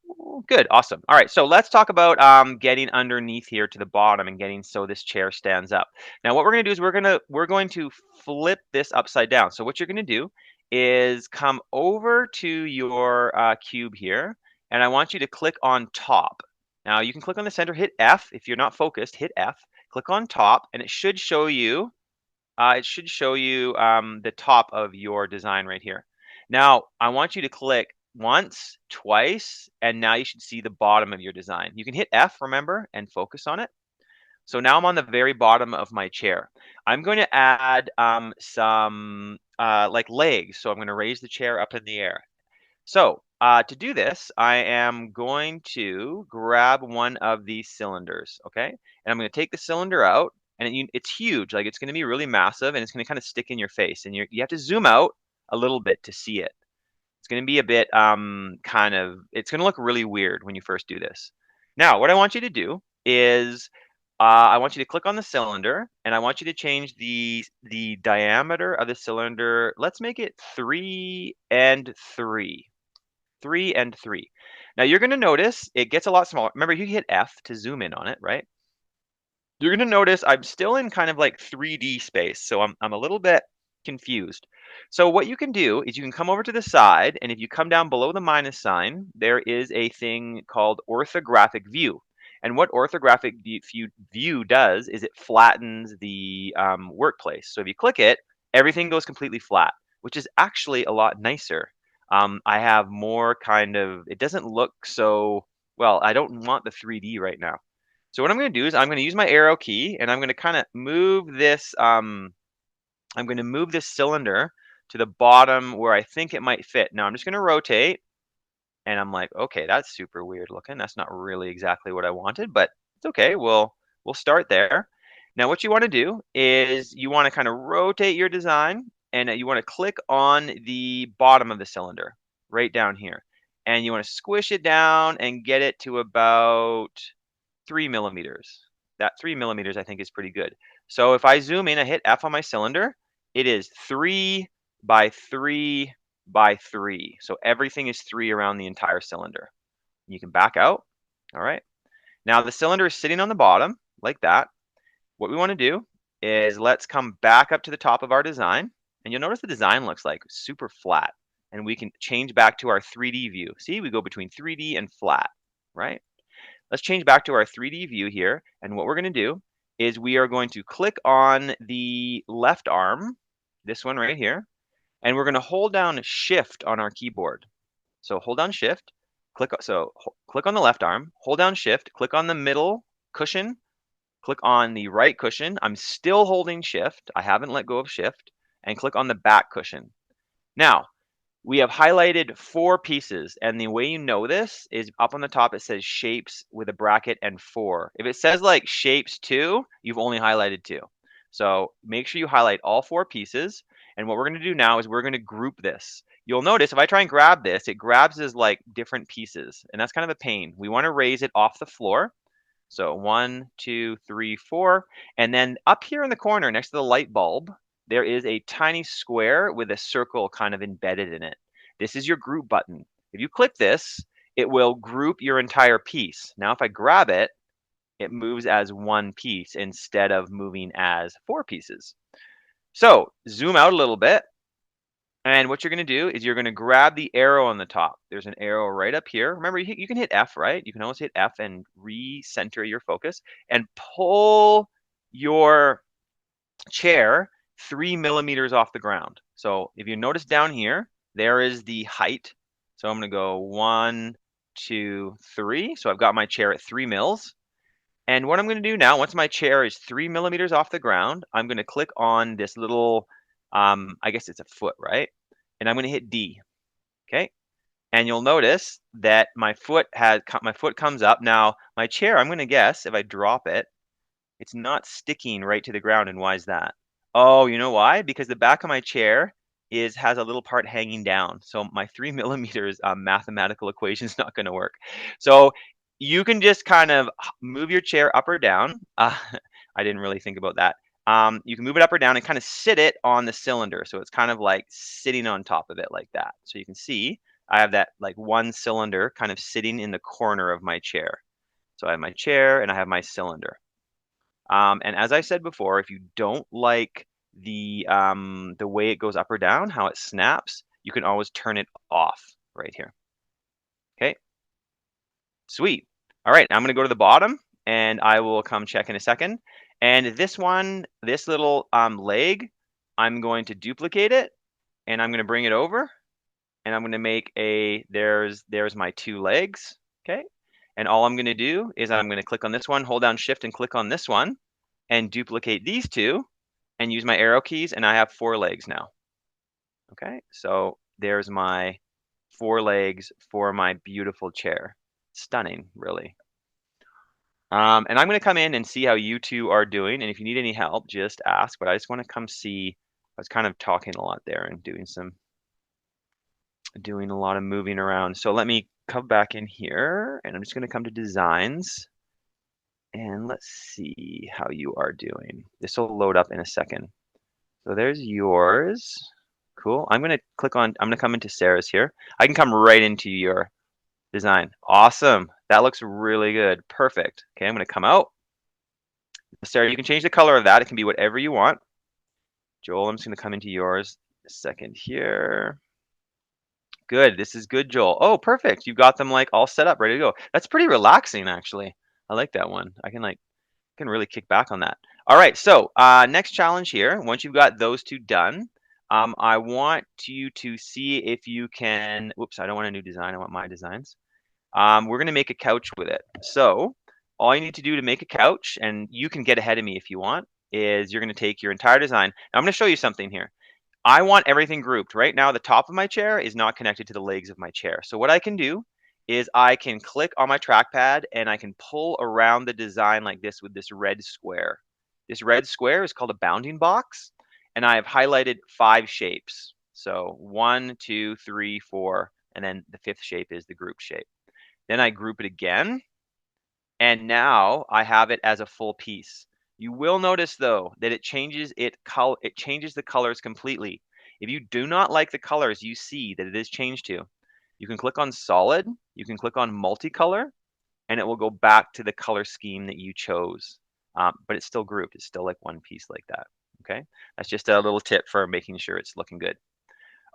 good. Awesome. All right. So let's talk about getting underneath here to the bottom and getting so this chair stands up. Now, what we're going to do is we're going to flip this upside down. So what you're going to do is come over to your cube here, and I want you to click on top. Now, you can click on the center, hit F. If you're not focused, hit F. Click on top, and it should show you the top of your design right here. Now, I want you to click once, twice, and now you should see the bottom of your design. You can hit F, remember, and focus on it. So now I'm on the very bottom of my chair. I'm going to add some like legs. So I'm going to raise the chair up in the air. So to do this, I am going to grab one of these cylinders, okay? And I'm going to take the cylinder out, and it's huge. Like, it's going to be really massive, and it's going to kind of stick in your face. And you have to zoom out a little bit to see it. It's going to be a bit it's going to look really weird when you first do this. Now, what I want you to do is I want you to click on the cylinder, and I want you to change the diameter of the cylinder. Let's make it 3 and 3. 3 and 3. Now you're going to notice it gets a lot smaller. Remember, you hit F to zoom in on it, right? You're going to notice I'm still in kind of like 3D space, so I'm a little bit confused. So what you can do is you can come over to the side, and if you come down below the minus sign, there is a thing called orthographic view. And what orthographic view does is it flattens the workplace. So if you click it, everything goes completely flat, which is actually a lot nicer. I have more it doesn't look so, well, I don't want the 3D right now. So what I'm going to do is I'm going to use my arrow key, and I'm going to kind of move this, I'm going to move this cylinder to the bottom where I think it might fit. Now I'm just going to rotate, and I'm like, okay, that's super weird looking. That's not really exactly what I wanted, but it's okay. We'll start there. Now what you want to do is you want to kind of rotate your design, and you want to click on the bottom of the cylinder right down here. And you want to squish it down and get it to about 3 millimeters. That 3 millimeters I think is pretty good. So if I zoom in, I hit F on my cylinder, it is 3 by 3 by 3. So everything is 3 around the entire cylinder. You can back out. All right. Now the cylinder is sitting on the bottom like that. What we want to do is let's come back up to the top of our design, and you'll notice the design looks like super flat, and we can change back to our 3D view. See, we go between 3D and flat, right? let's change back to our 3D view here. And what we're going to do is we are going to click on the left arm, this one right here, and we're going to hold down Shift on our keyboard. So hold down Shift, click on the left arm, hold down Shift, click on the middle cushion, click on the right cushion. I'm still holding Shift. I haven't let go of Shift, and click on the back cushion. Now, we have highlighted 4 pieces, and the way you know this is up on the top it says shapes with a bracket and 4. If it says like shapes 2, you've only highlighted 2. So make sure you highlight all 4 pieces, and what we're going to do now is we're going to group this. You'll notice if I try and grab this, it grabs as like different pieces, and that's kind of a pain. We want to raise it off the floor. So 1, 2, 3, 4, and then up here in the corner next to the light bulb, there is a tiny square with a circle kind of embedded in it. This is your group button. If you click this, it will group your entire piece. Now, if I grab it, it moves as one piece instead of moving as 4 pieces. So zoom out a little bit. And what you're going to do is you're going to grab the arrow on the top. There's an arrow right up here. Remember, you can hit F, right? You can always hit F and recenter your focus and pull your chair 3 millimeters off the ground. So if you notice down here, there is the height. So I'm going to go 1, 2, 3. So I've got my chair at 3 mils. And what I'm going to do now, once my chair is 3 millimeters off the ground, I'm going to click on this little, I guess it's a foot, right? And I'm going to hit D. Okay. And you'll notice that my foot comes up. Now, my chair, I'm going to guess if I drop it, it's not sticking right to the ground. And why is that? Oh, you know why? Because the back of my chair has a little part hanging down. So my 3 millimeters mathematical equation is not going to work. So you can just kind of move your chair up or down. I didn't really think about that. You can move it up or down and kind of sit it on the cylinder. So it's kind of like sitting on top of it like that. So you can see I have that like one cylinder kind of sitting in the corner of my chair. So I have my chair and I have my cylinder. And as I said before, if you don't like the way it goes up or down, how it snaps, you can always turn it off right here. Okay, sweet. All right, I'm going to go to the bottom, and I will come check in a second. And this one, this little leg, I'm going to duplicate it, and I'm going to bring it over, and I'm going to make there's my 2 legs. Okay, and all I'm going to do is I'm going to click on this one, hold down Shift, and click on this one, and duplicate these 2 and use my arrow keys, and I have 4 legs now. Okay, so there's my 4 legs for my beautiful chair. Stunning, really. And I'm going to come in and see how you 2 are doing, and if you need any help, just ask, but I just want to come see. I was kind of talking a lot there and doing a lot of moving around. So let me come back in here, and I'm just going to come to designs. And let's see how you are doing. This will load up in a second. So there's yours. Cool. I'm going to come into Sarah's here. I can come right into your design. Awesome. That looks really good. Perfect. Okay, I'm going to come out. Sarah, you can change the color of that. It can be whatever you want. Joel, I'm just going to come into yours a second here. Good. This is good, Joel. Oh, perfect. You've got them like all set up, ready to go. That's pretty relaxing, actually. I like that one. I can really kick back on that. All right, so next challenge here. Once you've got those 2 done, I want you to see if you can. Whoops, I don't want a new design. I want my designs. We're going to make a couch with it. So all you need to do to make a couch, and you can get ahead of me if you want, is you're going to take your entire design. Now I'm going to show you something here. I want everything grouped. Right now, the top of my chair is not connected to the legs of my chair. So what I can do is I can click on my trackpad and I can pull around the design like this with this red square. This red square is called a bounding box, and I have highlighted 5 shapes. So 1, 2, 3, 4, and then the 5th shape is the group shape. Then I group it again, and now I have it as a full piece. You will notice though that it changes the colors completely. If you do not like the colors you see that it is changed to, you can click on solid, you can click on multicolor, and it will go back to the color scheme that you chose. But it's still grouped. It's still like one piece like that. Okay, that's just a little tip for making sure it's looking good.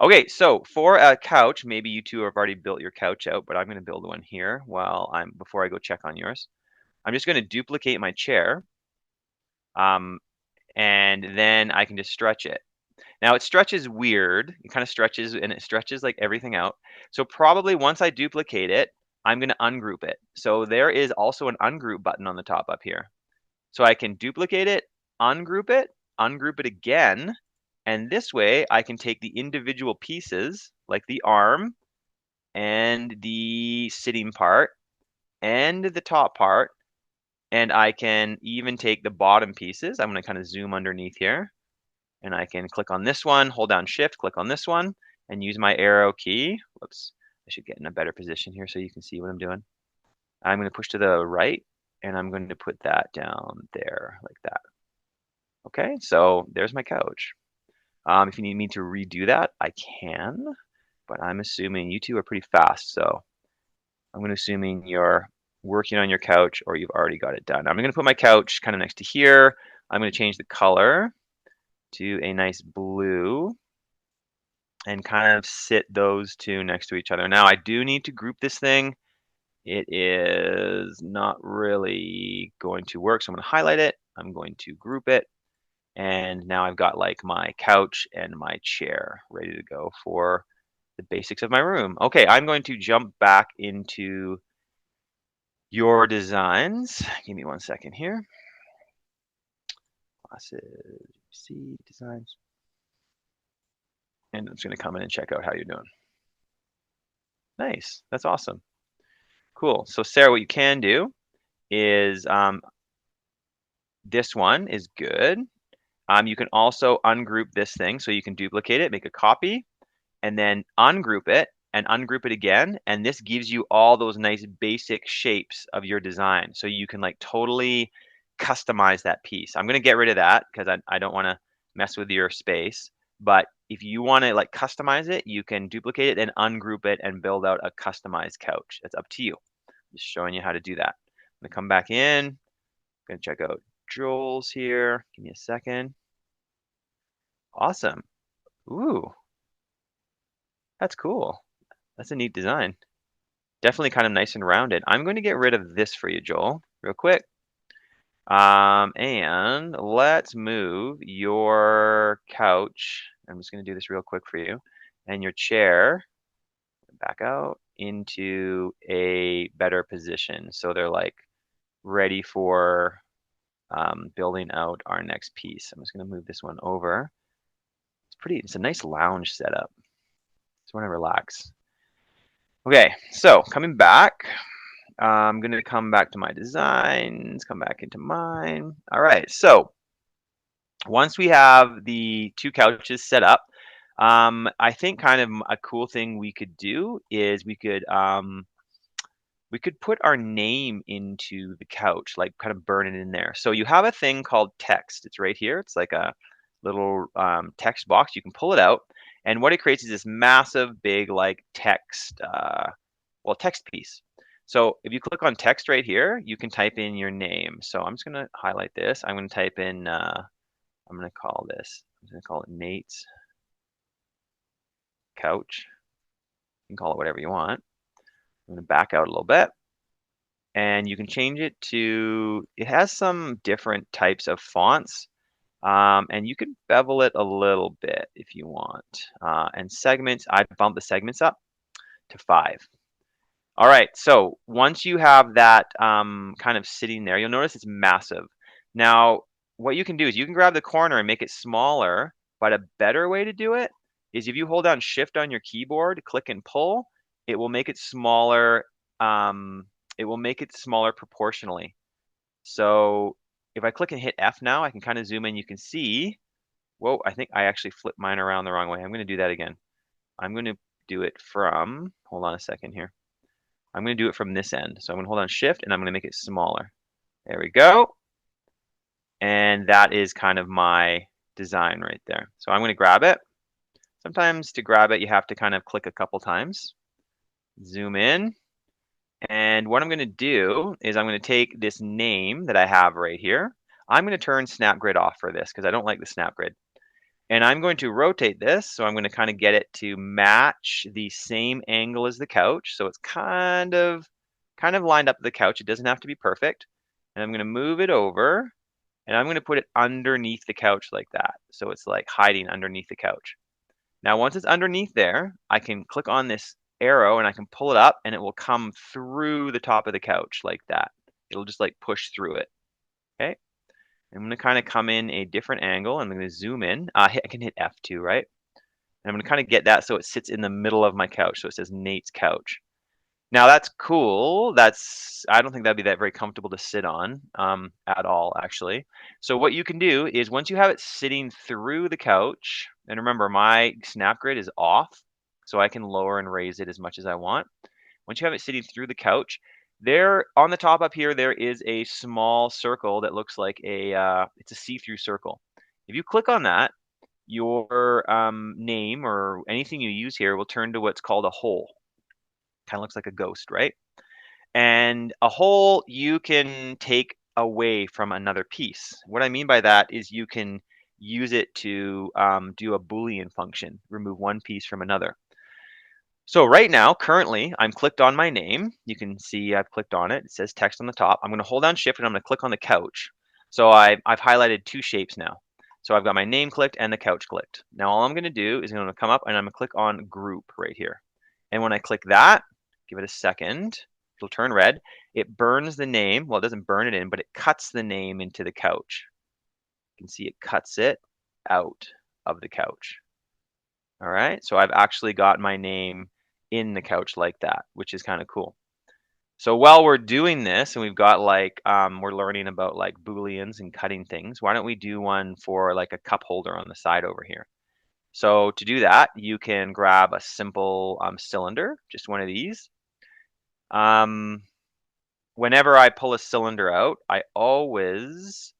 Okay, so for a couch, maybe you two have already built your couch out, but I'm going to build one here before I go check on yours. I'm just going to duplicate my chair, and then I can just stretch it. Now it stretches weird. It kind of stretches, and it stretches like everything out. So probably once I duplicate it, I'm going to ungroup it. So there is also an ungroup button on the top up here. So I can duplicate it, ungroup it again, and this way I can take the individual pieces, like the arm and the sitting part and the top part, and I can even take the bottom pieces. I'm going to kind of zoom underneath here, and I can click on this one, hold down shift, click on this one, and use my arrow key. Whoops, I should get in a better position here so you can see what I'm doing. I'm going to push to the right, and I'm going to put that down there like that. Okay, so there's my couch. If you need me to redo that, I can, but I'm assuming you two are pretty fast, so I'm going to assuming you're working on your couch or you've already got it done. I'm going to put my couch kind of next to here. I'm going to change the color to a nice blue and kind of sit those two next to each other. Now I do need to group this thing. It is not really going to work, so I'm going to highlight it. I'm going to group it. And now I've got like my couch and my chair ready to go for the basics of my room. Okay, I'm going to jump back into your designs. Give me 1 second here. Classes, see designs. And I'm just going to come in and check out how you're doing. Nice, that's awesome. Cool. So Sarah, what you can do is this one is good. You can also ungroup this thing, so you can duplicate it, make a copy, and then ungroup it and ungroup it again, and this gives you all those nice basic shapes of your design, so you can like totally customize that piece. I'm going to get rid of that because I don't want to mess with your space, but if you want to like customize it, you can duplicate it and ungroup it and build out a customized couch. It's up to you. Just showing you how to do that. I'm going to come back in. I'm going to check out Joel's here. Give me a second. Awesome. Ooh, that's cool. That's a neat design. Definitely kind of nice and rounded. I'm going to get rid of this for you, Joel, real quick. And let's move your couch. I'm just going to do this real quick for you. And your chair back out into a better position. So they're like ready for building out our next piece. I'm just going to move this one over. It's a nice lounge setup. Just want to relax. Okay, so coming back, I'm going to come back to my designs, come back into mine. All right, so once we have the two couches set up, I think kind of a cool thing we could do is we could put our name into the couch, like kind of burn it in there. So you have a thing called text. It's right here. It's like a little text box. You can pull it out. And what it creates is this massive, big, like text, text piece. So if you click on text right here, you can type in your name. So I'm just going to highlight this. I'm going to type in, I'm going to call it Nate's couch. You can call it whatever you want. I'm going to back out a little bit. And you can change it to, it has some different types of fonts. And you can bevel it a little bit if you want. And segments, I bump the segments up to 5. All right, so once you have that kind of sitting there, you'll notice it's massive. Now, what you can do is you can grab the corner and make it smaller, but a better way to do it is if you hold down Shift on your keyboard, click and pull, it will make it smaller. It will make it smaller proportionally. So if I click and hit F now, I can kind of zoom in. You can see, whoa, I think I actually flipped mine around the wrong way. I'm going to do that again. I'm going to do it from, hold on a second here. I'm going to do it from this end. So I'm going to hold on Shift and I'm going to make it smaller. There we go. And that is kind of my design right there. So I'm going to grab it. Sometimes to grab it, you have to kind of click a couple times. Zoom in. And what I'm going to do is I'm going to take this name that I have right here. I'm going to turn snap grid off for this because I don't like the snap grid. And I'm going to rotate this, so I'm going to kind of get it to match the same angle as the couch. So it's kind of lined up to the couch. It doesn't have to be perfect. And I'm going to move it over, and I'm going to put it underneath the couch like that. So it's like hiding underneath the couch. Now, once it's underneath there, I can click on this arrow and I can pull it up, and it will come through the top of the couch like that. It'll just like push through it. Okay. I'm going to kind of come in a different angle. I'm going to zoom in. I can hit F2, right? And I'm going to kind of get that so it sits in the middle of my couch. So it says Nate's couch. Now that's cool. I don't think that'd be that very comfortable to sit on at all, actually. So what you can do is once you have it sitting through the couch, and remember my snap grid is off, so I can lower and raise it as much as I want. Once you have it sitting through the couch, there on the top up here, there is a small circle that looks like it's a see-through circle. If you click on that, your name or anything you use here will turn to what's called a hole. Kind of looks like a ghost, right? And a hole you can take away from another piece. What I mean by that is you can use it to do a Boolean function, remove one piece from another. So right now, currently, I'm clicked on my name. You can see I've clicked on it. It says text on the top. I'm going to hold down Shift and I'm going to click on the couch. So I've highlighted two shapes now. So I've got my name clicked and the couch clicked. Now all I'm going to do is I'm going to come up and I'm going to click on Group right here. And when I click that, give it a second, it'll turn red. It burns the name. Well, it doesn't burn it in, but it cuts the name into the couch. You can see it cuts it out of the couch. All right, so I've actually got my name in the couch like that, which is kind of cool. So while we're doing this and we've got like, we're learning about like Booleans and cutting things, why don't we do one for like a cup holder on the side over here? So to do that, you can grab a simple cylinder, just one of these. Whenever I pull a cylinder out, I always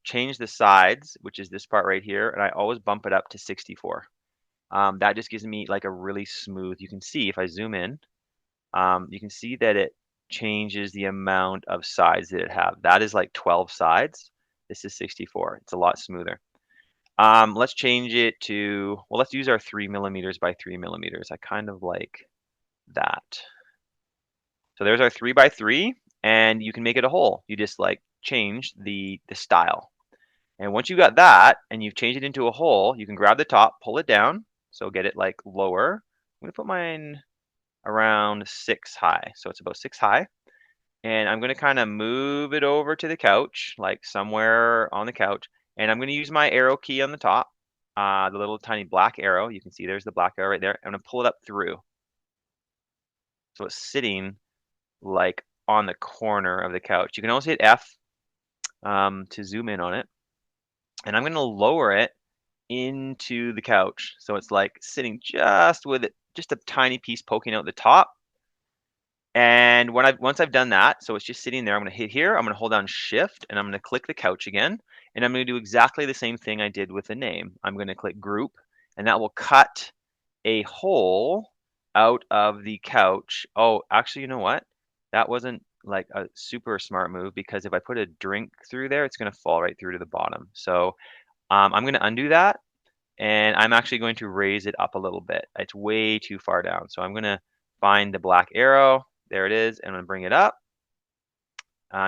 change the sides, which is this part right here, and I always bump it up to 64. That just gives me like a really smooth, you can see if I zoom in, you can see that it changes the amount of sides that it have. That is like 12 sides. This is 64. It's a lot smoother. Let's change it to, well, let's use our 3 millimeters by 3 millimeters. I kind of like that. So there's our 3 by 3, and you can make it a hole. You just like change the style. And once you got that and you've changed it into a hole, you can grab the top, pull it down. So get it like lower. I'm going to put mine around 6 high. So it's about 6 high. And I'm going to kind of move it over to the couch, like somewhere on the couch. And I'm going to use my arrow key on the top, the little tiny black arrow. You can see there's the black arrow right there. I'm going to pull it up through. So it's sitting like on the corner of the couch. You can also hit F to zoom in on it. And I'm going to lower it into the couch. So it's like sitting just with it, just a tiny piece poking out the top. And once I've done that, so it's just sitting there, I'm going to hit here, I'm going to hold down Shift, and I'm going to click the couch again. And I'm going to do exactly the same thing I did with the name. I'm going to click Group, and that will cut a hole out of the couch. Oh, actually, you know what? That wasn't like a super smart move, because if I put a drink through there, it's going to fall right through to the bottom. So I'm going to undo that, and I'm actually going to raise it up a little bit. It's way too far down. So I'm going to find the black arrow. There it is, and I'm gonna bring it up.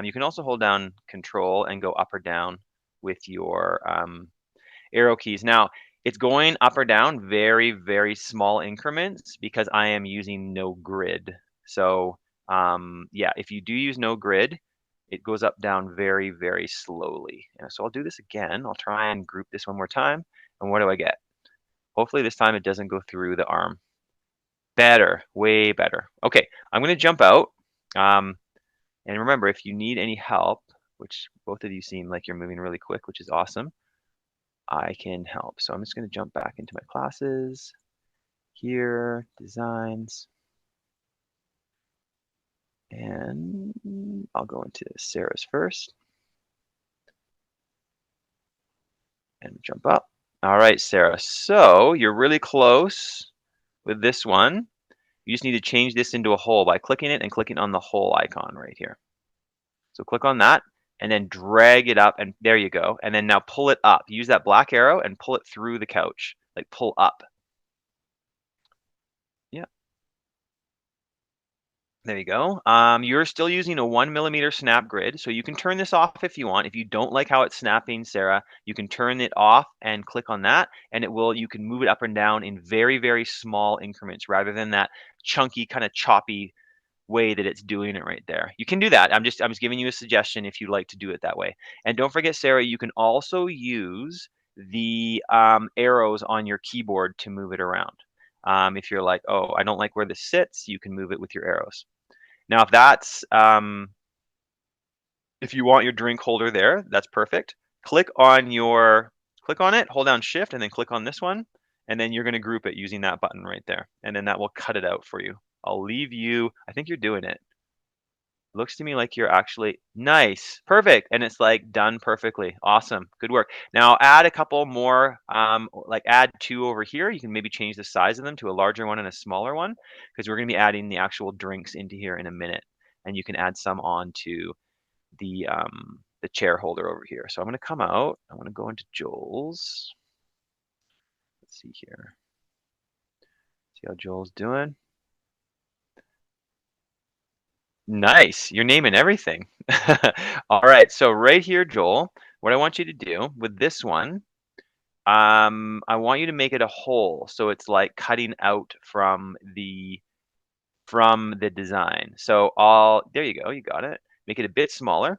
You can also hold down Control and go up or down with your arrow keys. Now, it's going up or down very, very small increments because I am using no grid. So yeah, if you do use no grid, it goes up down very, very slowly. So I'll do this again. I'll try and group this one more time. And what do I get? Hopefully this time it doesn't go through the arm. Better, way better. Okay, I'm going to jump out. And remember, if you need any help, which both of you seem like you're moving really quick, which is awesome, I can help. So I'm just going to jump back into my classes. Here, designs. And I'll go into Sarah's first. And jump up. All right, Sarah. So you're really close with this one. You just need to change this into a hole by clicking it and clicking on the hole icon right here. So click on that. and then drag it up, and there you go. And then now pull it up. Use that black arrow and pull it through the couch, like pull up. Yeah, there you go. You're still using a 1mm snap grid, so you can turn this off if you want. If you don't like how it's snapping, Sarah, you can turn it off and click on that, and you can move it up and down in very, very small increments rather than that chunky, kind of choppy way that it's doing it right there. You can do that. I'm just giving you a suggestion if you like to do it that way. And don't forget, Sarah, you can also use the arrows on your keyboard to move it around. If you're like, oh, I don't like where this sits, you can move it with your arrows. Now, if you want your drink holder there, that's perfect. Click on it, hold down Shift, and then click on this one, and then you're going to group it using that button right there, and then that will cut it out for you. I'll leave you. I think you're doing it. Looks to me like you're actually nice, perfect, and it's like done perfectly. Awesome, good work. Now add a couple more, like add 2 over here. You can maybe change the size of them to a larger one and a smaller one, because we're going to be adding the actual drinks into here in a minute, and you can add some onto the chair holder over here. So I'm going to come out. I want to go into Joel's. Let's see here. See how Joel's doing. Nice. You're naming everything. All right. So right here, Joel, what I want you to do with this one, I want you to make it a hole. So it's like cutting out from the design. So there you go. You got it. Make it a bit smaller.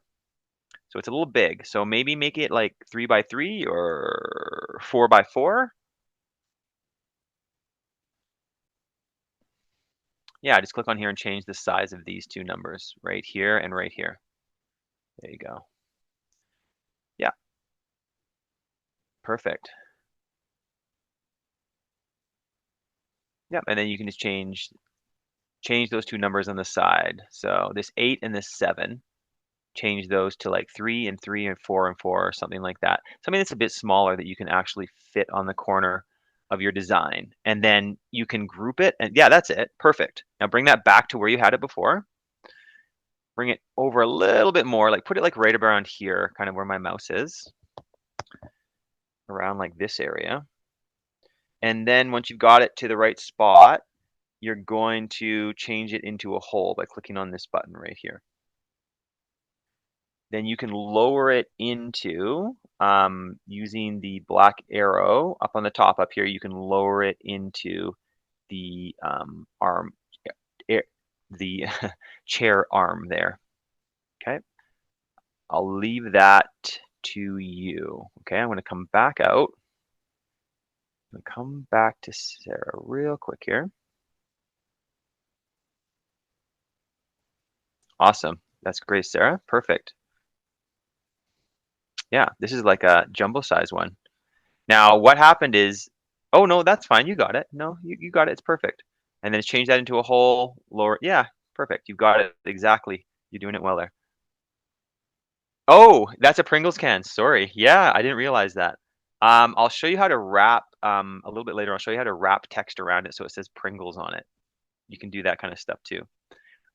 So it's a little big. So maybe make it like 3x3 or 4x4. Yeah, just click on here and change the size of these 2 numbers right here and right here. There you go. Yeah, perfect. Yep, and then you can just change those 2 numbers on the side. So this 8 and this 7, change those to like 3 and 3 and 4 and 4 or something like that. Something that's a bit smaller that you can actually fit on the corner of your design. And then you can group it, and yeah, that's it. Perfect. Now bring that back to where you had it before. Bring it over a little bit more, like put it like right around here, kind of where my mouse is. Around like this area. And then once you've got it to the right spot, you're going to change it into a hole by clicking on this button right here. Then you can lower it into, using the black arrow up on the top up here, you can lower it into the arm, the chair arm there. Okay. I'll leave that to you. Okay, I'm going to come back out. I'm going to come back to Sarah real quick here. Awesome. That's great, Sarah. Perfect. Yeah, this is like a jumbo size one. Now, what happened is, oh no, that's fine. You got it. No, you got it. It's perfect. And then change that into a whole lower. Yeah, perfect. You got it exactly. You're doing it well there. Oh, that's a Pringles can. Sorry. Yeah, I didn't realize that. I'll show you how to wrap, a little bit later. I'll show you how to wrap text around it so it says Pringles on it. You can do that kind of stuff too.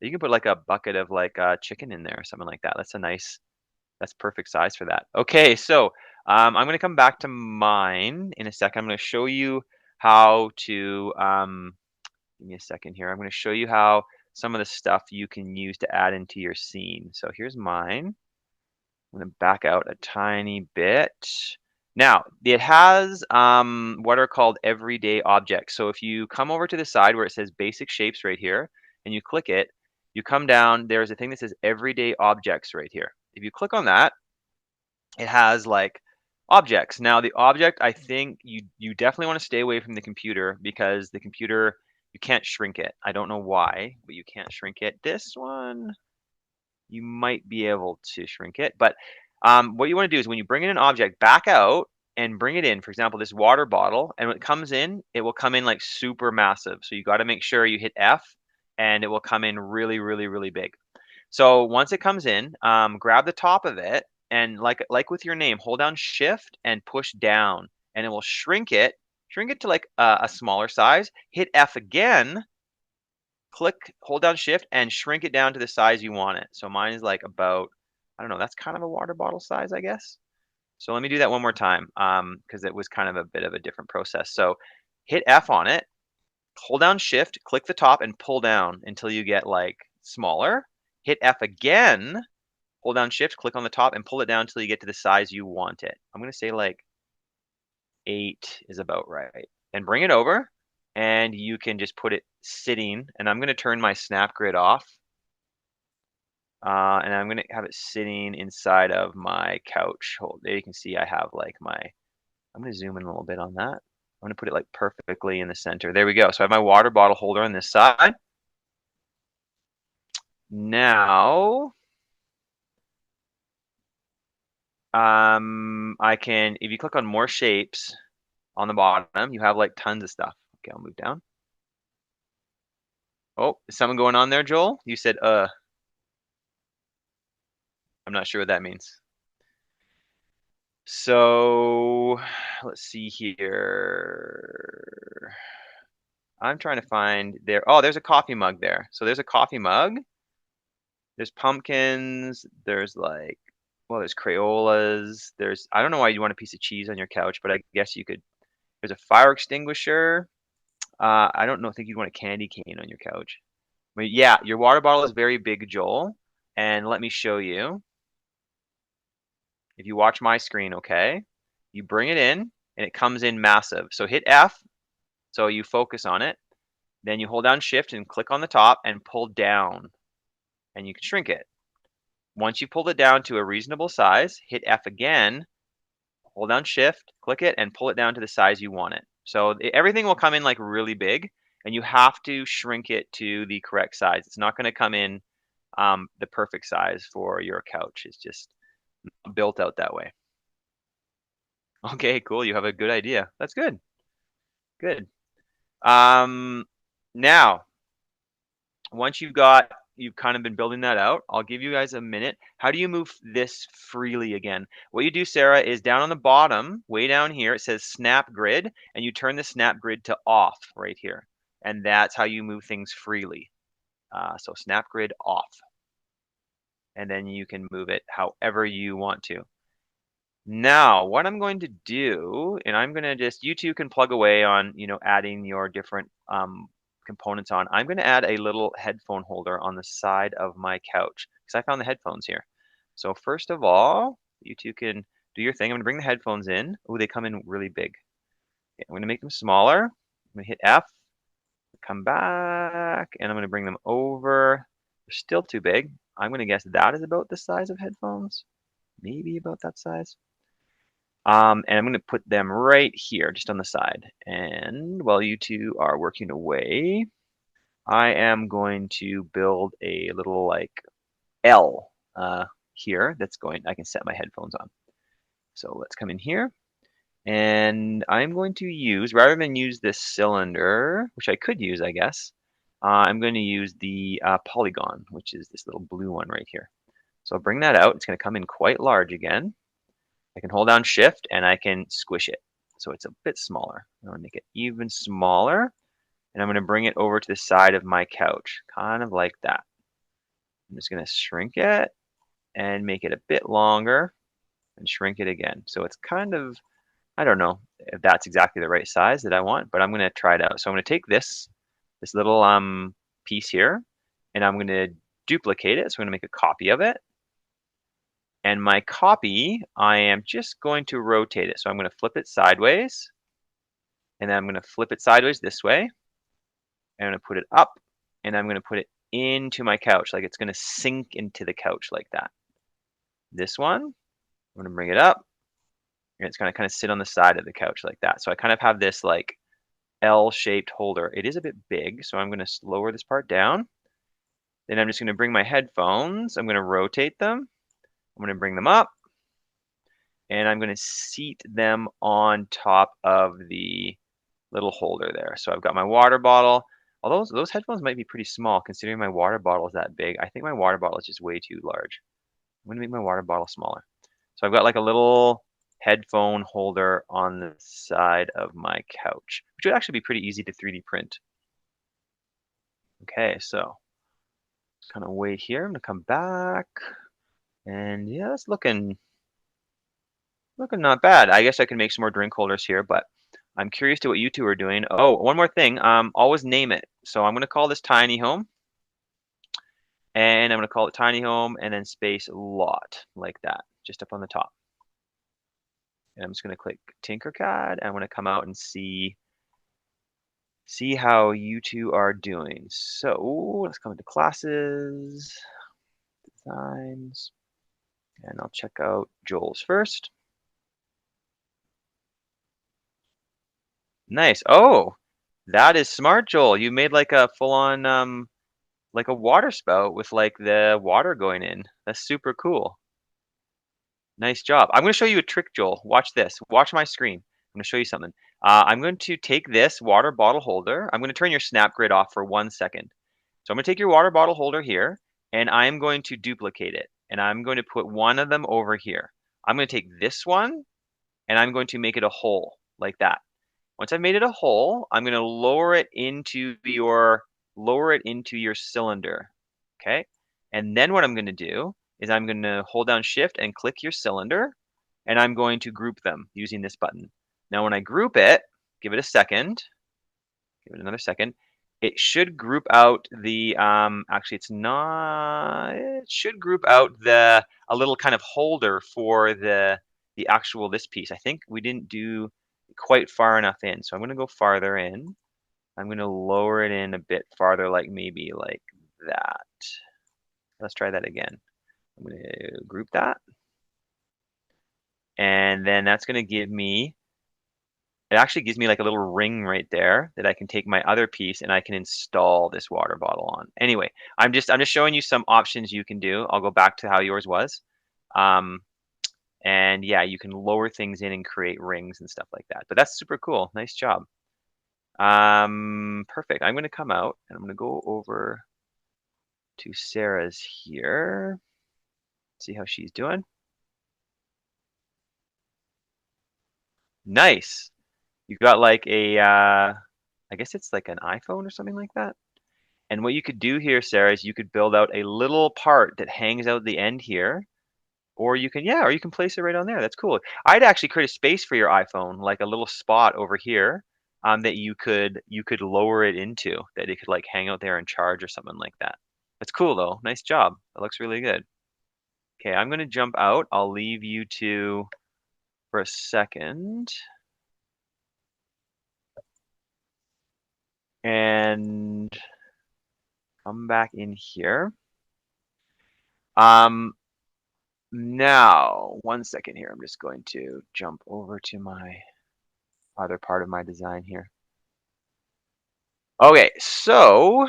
You can put like a bucket of like chicken in there or something like that. That's perfect size for that. Okay, so I'm going to come back to mine in a second. I'm going to show you how to, give me a second here. I'm going to show you how some of the stuff you can use to add into your scene. So here's mine. I'm going to back out a tiny bit. Now, it has what are called everyday objects. So if you come over to the side where it says basic shapes right here, and you click it, you come down, there's a thing that says everyday objects right here. If you click on that, it has like objects. Now the object, I think you definitely want to stay away from the computer, because the computer, you can't shrink it. I don't know why, but you can't shrink it. This one, you might be able to shrink it. But what you want to do is when you bring in an object, back out and bring it in. For example, this water bottle, and when it comes in, it will come in like super massive. So you got to make sure you hit F, and it will come in really, really, really big. So once it comes in, grab the top of it, and like with your name, hold down Shift and push down, and it will shrink it to like a smaller size. Hit F again, hold down Shift, and shrink it down to the size you want it. So mine is like about I don't know, that's kind of a water bottle size, I guess. So let me do that one more time, because it was kind of a bit of a different process. So hit F on it, hold down Shift, click the top, and pull down until you get like smaller. Hit F again, hold down Shift, click on the top, and pull it down until you get to the size you want it. I'm gonna say like 8 is about right. And bring it over, and you can just put it sitting. And I'm gonna turn my snap grid off. And I'm gonna have it sitting inside of my couch. There you can see I have like I'm gonna zoom in a little bit on that. I'm gonna put it like perfectly in the center. There we go. So I have my water bottle holder on this side. Now, I can, if you click on more shapes on the bottom, you have like tons of stuff. Okay, I'll move down. Oh, is something going on there, Joel? You said, I'm not sure what that means. So let's see here. I'm trying to find there. Oh, there's a coffee mug there. So there's a coffee mug. There's pumpkins. There's like, well, there's Crayolas. I don't know why you want a piece of cheese on your couch, but I guess you could. There's a fire extinguisher. I don't know. I think you'd want a candy cane on your couch. But yeah, your water bottle is very big, Joel. And let me show you. If you watch my screen, okay, you bring it in and it comes in massive. So hit F, so you focus on it. Then you hold down Shift and click on the top and pull down, and you can shrink it. Once you pulled it down to a reasonable size, hit F again, hold down Shift, click it, and pull it down to the size you want it. So everything will come in like really big, and you have to shrink it to the correct size. It's not going to come in the perfect size for your couch. It's just built out that way. Okay, cool. You have a good idea. That's good. Good. Now, once you've kind of been building that out, I'll give you guys a minute. How do you move this freely again? What you do, Sarah, is down on the bottom, way down here, it says snap grid, and you turn the snap grid to off right here. And that's how you move things freely. So snap grid off. And then you can move it however you want to. Now, what I'm going to do, and I'm going to you two can plug away on, adding your different components on. I'm going to add a little headphone holder on the side of my couch because I found the headphones here. So first of all, you two can do your thing. I'm going to bring the headphones in. Oh, they come in really big. Okay, I'm going to make them smaller. I'm going to hit F, come back, and I'm going to bring them over. They're still too big. I'm going to guess that is about the size of headphones. Maybe about that size. And I'm going to put them right here, just on the side. And while you two are working away, I am going to build a little like L here I can set my headphones on. So let's come in here. And I'm going to use, rather than use this cylinder, which I could use, I guess, I'm going to use the polygon, which is this little blue one right here. So I'll bring that out. It's going to come in quite large again. I can hold down Shift and I can squish it. So it's a bit smaller. I'm going to make it even smaller. And I'm going to bring it over to the side of my couch, kind of like that. I'm just going to shrink it and make it a bit longer and shrink it again. So it's kind of, I don't know if that's exactly the right size that I want, but I'm going to try it out. So I'm going to take this little piece here, and I'm going to duplicate it. So I'm going to make a copy of it. And my copy, I am just going to rotate it. So I'm going to flip it sideways, and then I'm going to flip it sideways this way. I'm going to put it up, and I'm going to put it into my couch, like it's going to sink into the couch like that. This one, I'm going to bring it up, and it's going to kind of sit on the side of the couch like that. So I kind of have this like L-shaped holder. It is a bit big, so I'm going to lower this part down. Then I'm just going to bring my headphones. I'm going to rotate them. I'm going to bring them up, and I'm going to seat them on top of the little holder there. So I've got my water bottle. Although those headphones might be pretty small considering my water bottle is that big. I think my water bottle is just way too large. I'm going to make my water bottle smaller. So I've got like a little headphone holder on the side of my couch, which would actually be pretty easy to 3D print. Okay, so kind of wait here. I'm going to come back. And yeah, it's looking not bad. I guess I can make some more drink holders here, but I'm curious to what you two are doing. Oh, one more thing. Always name it. So I'm going to call this tiny home, and I'm going to call it tiny home and then space lot like that, just up on the top. And I'm just going to click Tinkercad, and I'm going to come out and see how you two are doing. So let's come into classes, designs, and I'll check out Joel's first. Nice. Oh, that is smart, Joel. You made like a full-on like a water spout with like the water going in. That's super cool. Nice job. I'm going to show you a trick, Joel. Watch this. Watch my screen. I'm going to show you something. I'm going to take this water bottle holder. I'm going to turn your snap grid off for 1 second. So I'm going to take your water bottle holder here, and I'm going to duplicate it. And I'm going to put one of them over here. I'm going to take this one, and I'm going to make it a hole like that. Once I've made it a hole, I'm going to lower it into your cylinder. Okay. And then what I'm going to do is I'm going to hold down shift and click your cylinder, and I'm going to group them using this button. Now, when I group it, give it a second, give it another second. It should group out the, actually it's not, it should group out a little kind of holder for the actual, this piece. I think we didn't do quite far enough in. So I'm going to go farther in. I'm going to lower it in a bit farther, like maybe like that. Let's try that again. I'm going to group that. And then that's going to give me, it actually gives me like a little ring right there that I can take my other piece and I can install this water bottle on. Anyway, I'm just showing you some options you can do. I'll go back to how yours was. And yeah, you can lower things in and create rings and stuff like that. But that's super cool. Nice job. Perfect. I'm going to come out and I'm going to go over to Sarah's here. See how she's doing. Nice. You got like a, I guess it's like an iPhone or something like that. And what you could do here, Sarah, is you could build out a little part that hangs out the end here. Or you can, yeah, or you can place it right on there. That's cool. I'd actually create a space for your iPhone, like a little spot over here, that you could lower it into, that it could like hang out there and charge or something like that. That's cool though. Nice job. That looks really good. Okay, I'm gonna jump out. I'll leave you two for a second. And come back in here. Now, 1 second here. I'm just going to jump over to my other part of my design here. Okay, so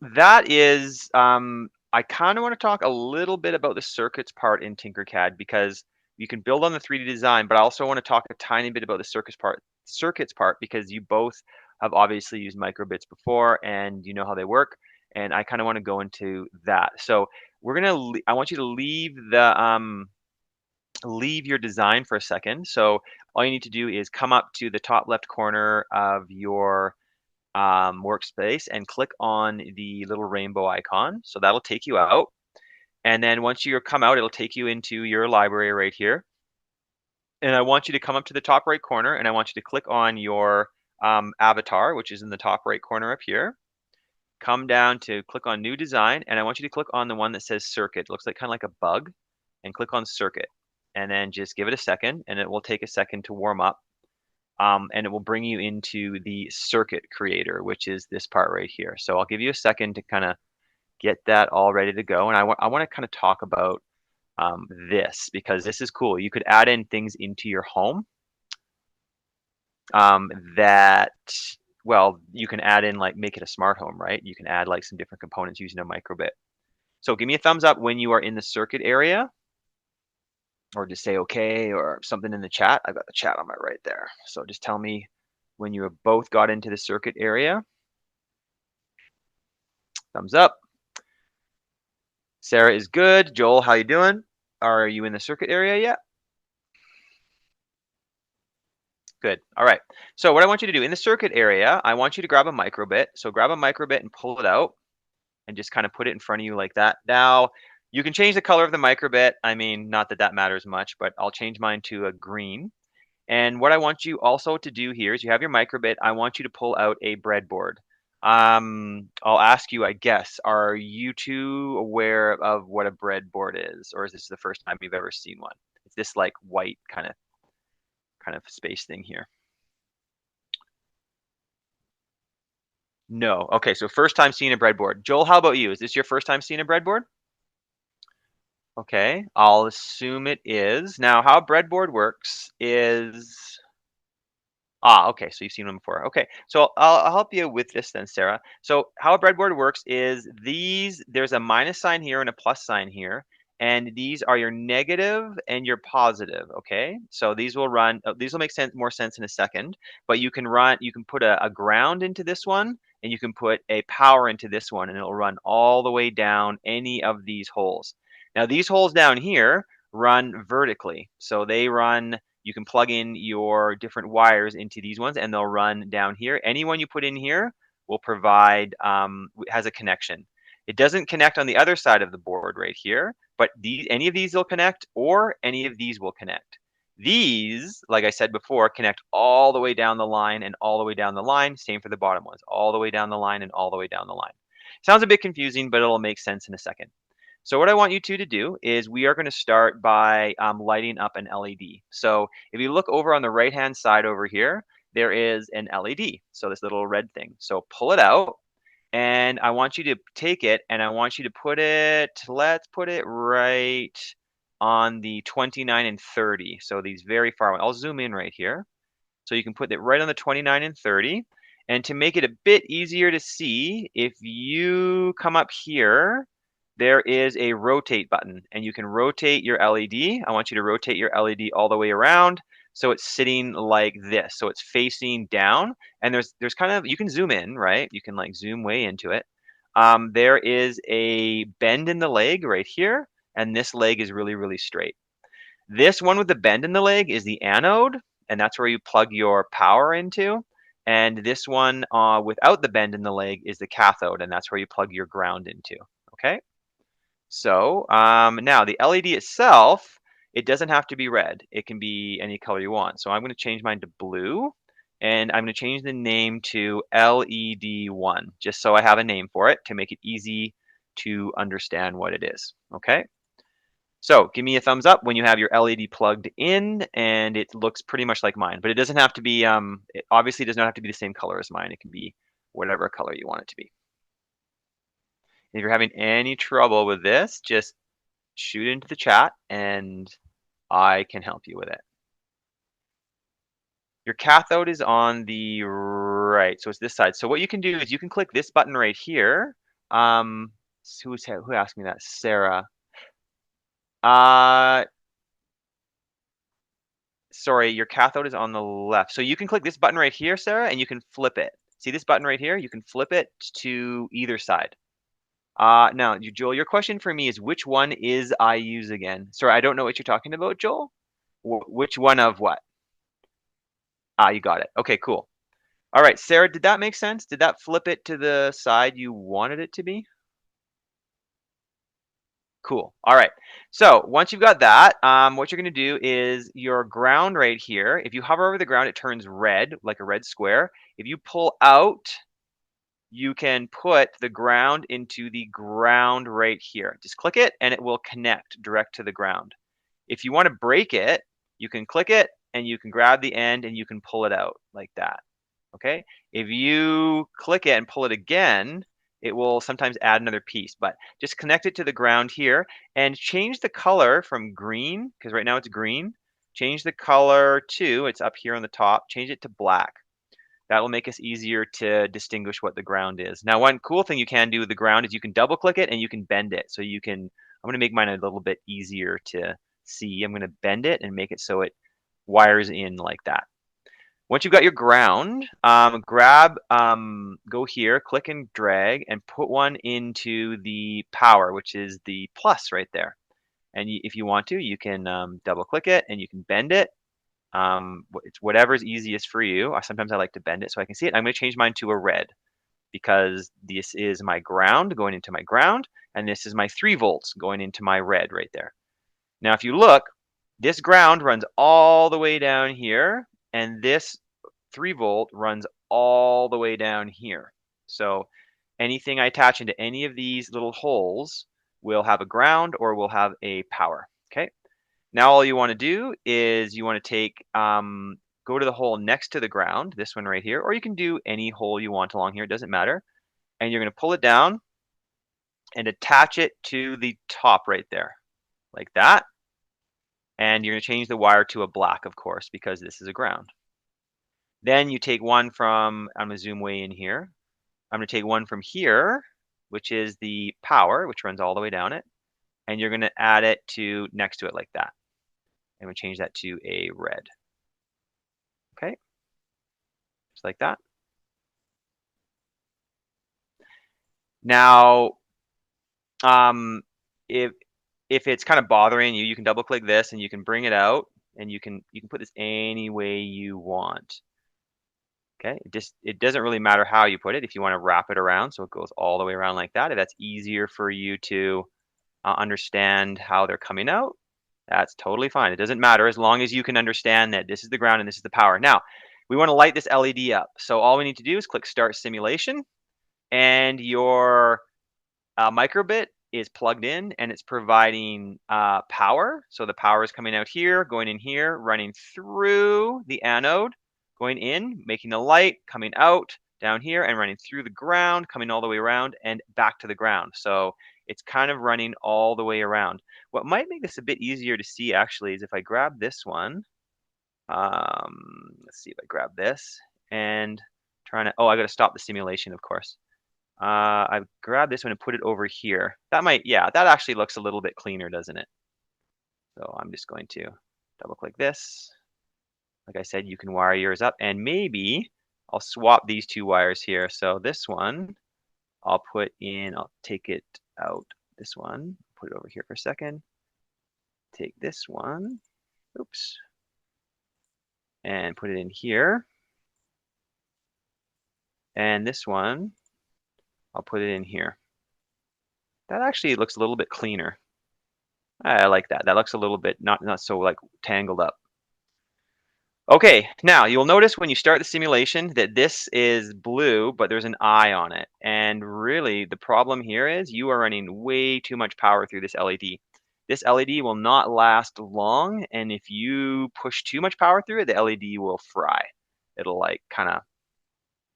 that is, I kind of want to talk a little bit about the circuits part in Tinkercad because you can build on the 3D design, but I also want to talk a tiny bit about the circuits part because you both have obviously used microbits before and you know how they work, and I kind of want to go into that. So I want you to leave your design for a second. So all you need to do is come up to the top left corner of your workspace and click on the little rainbow icon. So that'll take you out. And then once you come out, it'll take you into your library right here. And I want you to come up to the top right corner and I want you to click on your avatar, which is in the top right corner up here. Come down to click on new design. And I want you to click on the one that says circuit. It looks like kind of like a bug, and click on circuit. And then just give it a second and it will take a second to warm up. And it will bring you into the circuit creator, which is this part right here. So I'll give you a second to kind of get that all ready to go. And I want to kind of talk about this because this is cool. You could add in things into your home that, well, you can add in like make it a smart home, right? You can add like some different components using a microbit. So give me a thumbs up when you are in the circuit area, or just say okay or something in the chat. I've got the chat on my right there. So just tell me when you have both got into the circuit area. Thumbs up. Sarah is good. Joel, how you doing? Are you in the circuit area yet? Good. All right. So what I want you to do in the circuit area, I want you to grab a microbit. So grab a microbit and pull it out. and just kind of put it in front of you like that. Now, you can change the color of the microbit. I mean, not that that matters much, but I'll change mine to a green. And what I want you also to do here is you have your microbit. I want you to pull out a breadboard. I'll ask you, I guess, are you two aware of what a breadboard is, or is this the first time you've ever seen one? It's this like white kind of space thing here. No. Okay, so first time seeing a breadboard. Joel, how about you? Is this your first time seeing a breadboard? Okay, I'll assume it is. Now, how a breadboard works is okay, so you've seen them before. Okay, so I'll help you with this then, Sarah. So how a breadboard works is there's a minus sign here and a plus sign here, and these are your negative and your positive, okay? So these will make more sense in a second, but you can put a ground into this one, and you can put a power into this one, and it'll run all the way down any of these holes. Now, these holes down here run vertically, so you can plug in your different wires into these ones and they'll run down here. Any one you put in here will provide, has a connection. It doesn't connect on the other side of the board right here, but any of these will connect or any of these will connect. These, like I said before, connect all the way down the line and all the way down the line. Same for the bottom ones, all the way down the line and all the way down the line. Sounds a bit confusing, but it'll make sense in a second. So what I want you two to do is we are going to start by lighting up an LED. So if you look over on the right-hand side over here, there is an LED. So this little red thing. So pull it out, and I want you to take it, and I want you to let's put it right on the 29 and 30. So these very far away. I'll zoom in right here. So you can put it right on the 29 and 30. And to make it a bit easier to see, if you come up here, there is a rotate button, and you can rotate your LED. I want you to rotate your LED all the way around so it's sitting like this. So it's facing down, and there's kind of, you can zoom in, right? You can like zoom way into it. There is a bend in the leg right here, and this leg is really, really straight. This one with the bend in the leg is the anode, and that's where you plug your power into. And this one without the bend in the leg is the cathode, and that's where you plug your ground into. Okay? So now the LED itself, it doesn't have to be red. It can be any color you want. So I'm going to change mine to blue, and I'm going to change the name to LED1, just so I have a name for it to make it easy to understand what it is. Okay? So give me a thumbs up when you have your LED plugged in, and it looks pretty much like mine. But it doesn't have to be, it obviously does not have to be the same color as mine. It can be whatever color you want it to be. If you're having any trouble with this, just shoot into the chat and I can help you with it. Your cathode is on the right, so it's this side. So what you can do is you can click this button right here. Who asked me that? Sarah. Sorry, your cathode is on the left. So you can click this button right here, Sarah, and you can flip it. See this button right here? You can flip it to either side. Now, Joel, your question for me is which one is I use again? Sorry, I don't know what you're talking about, Joel. Which one of what? You got it. Okay, cool. All right, Sarah, did that make sense? Did that flip it to the side you wanted it to be? Cool. All right. So once you've got that, what you're going to do is your ground right here. If you hover over the ground, it turns red, like a red square. If you pull out, you can put the ground into the ground right here. Just click it and it will connect direct to the ground. If you want to break it, you can click it and you can grab the end and you can pull it out like that. Okay. If you click it and pull it again, it will sometimes add another piece, but just connect it to the ground here and change the color from green, because right now it's green. Change the color to, it's up here on the top, change it to black. That will make us easier to distinguish what the ground is. Now, one cool thing you can do with the ground is you can double click it and you can bend it. So you can, I'm going to make mine a little bit easier to see. I'm going to bend it and make it so it wires in like that. Once you've got your ground, go here, click and drag, and put one into the power, which is the plus right there. And if you want to, you can double click it and you can bend it. It's whatever's easiest for you. Sometimes I like to bend it so I can see it. I'm going to change mine to a red. because this is my ground going into my ground, and this is my 3 volts going into my red right there. Now, if you look, this ground runs all the way down here, and this 3 volt runs all the way down here. So anything I attach into any of these little holes will have a ground or will have a power, okay? Now all you want to do is you want to take, go to the hole next to the ground, this one right here, or you can do any hole you want along here, it doesn't matter. And you're going to pull it down and attach it to the top right there, like that. And you're going to change the wire to a black, of course, because this is a ground. Then you take one from, I'm going to zoom way in here. I'm going to take one from here, which is the power, which runs all the way down it. And you're going to add it to next to it like that. And we'll change that to a red. Okay, just like that. Now, if it's kind of bothering you, you can double click this and you can bring it out, and you can put this any way you want. Okay, it doesn't really matter how you put it. If you want to wrap it around so it goes all the way around like that, if that's easier for you to understand how they're coming out, that's totally fine. It doesn't matter as long as you can understand that this is the ground and this is the power. Now, we want to light this LED up. So all we need to do is click Start Simulation, and your microbit is plugged in and it's providing power. So the power is coming out here, going in here, running through the anode, going in, making the light, coming out down here and running through the ground, coming all the way around and back to the ground. So it's kind of running all the way around. What might make this a bit easier to see actually is if I grab this one. Let's see if I grab this and I got to stop the simulation, of course. I grab this one and put it over here. That might, yeah, that actually looks a little bit cleaner, doesn't it? So I'm just going to double click this. Like I said, you can wire yours up, and maybe I'll swap these two wires here. So this one, I'll take it out, this one, put it over here for a second. Take this one, oops, and put it in here. And this one, I'll put it in here. That actually looks a little bit cleaner. I like that. That looks a little bit not so like tangled up. Okay, now you'll notice when you start the simulation that this is blue, but there's an eye on it. And really the problem here is you are running way too much power through this LED. This LED will not last long, and if you push too much power through it, the LED will fry. It'll like kind of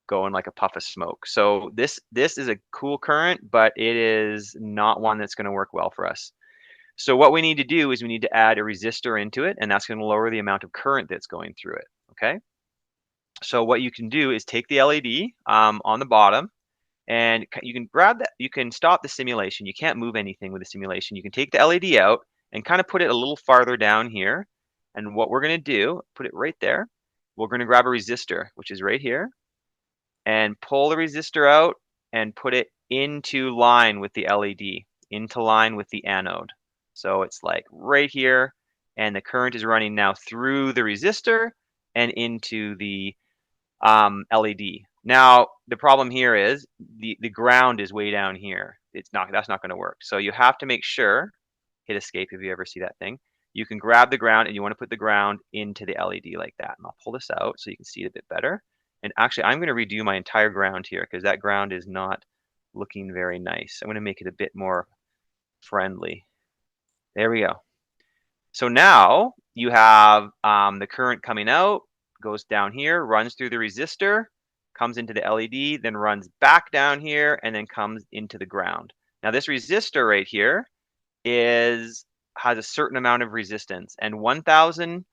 go in like a puff of smoke. So this is a cool current, but it is not one that's going to work well for us. So what we need to do is we need to add a resistor into it, and that's going to lower the amount of current that's going through it, okay? So what you can do is take the LED on the bottom, and you can grab that, you can stop the simulation. You can't move anything with the simulation. You can take the LED out and kind of put it a little farther down here. And what we're going to do, put it right there. We're going to grab a resistor, which is right here, and pull the resistor out and put it into line with the LED, into line with the anode. So it's like right here, and the current is running now through the resistor and into the LED. Now, the problem here is the ground is way down here. That's not going to work. So you have to make sure, hit escape if you ever see that thing. You can grab the ground and you want to put the ground into the LED like that. And I'll pull this out so you can see it a bit better. And actually, I'm going to redo my entire ground here because that ground is not looking very nice. I'm going to make it a bit more friendly. There we go. So now you have the current coming out, goes down here, runs through the resistor, comes into the LED, then runs back down here, and then comes into the ground. Now this resistor right here has a certain amount of resistance, and 1,000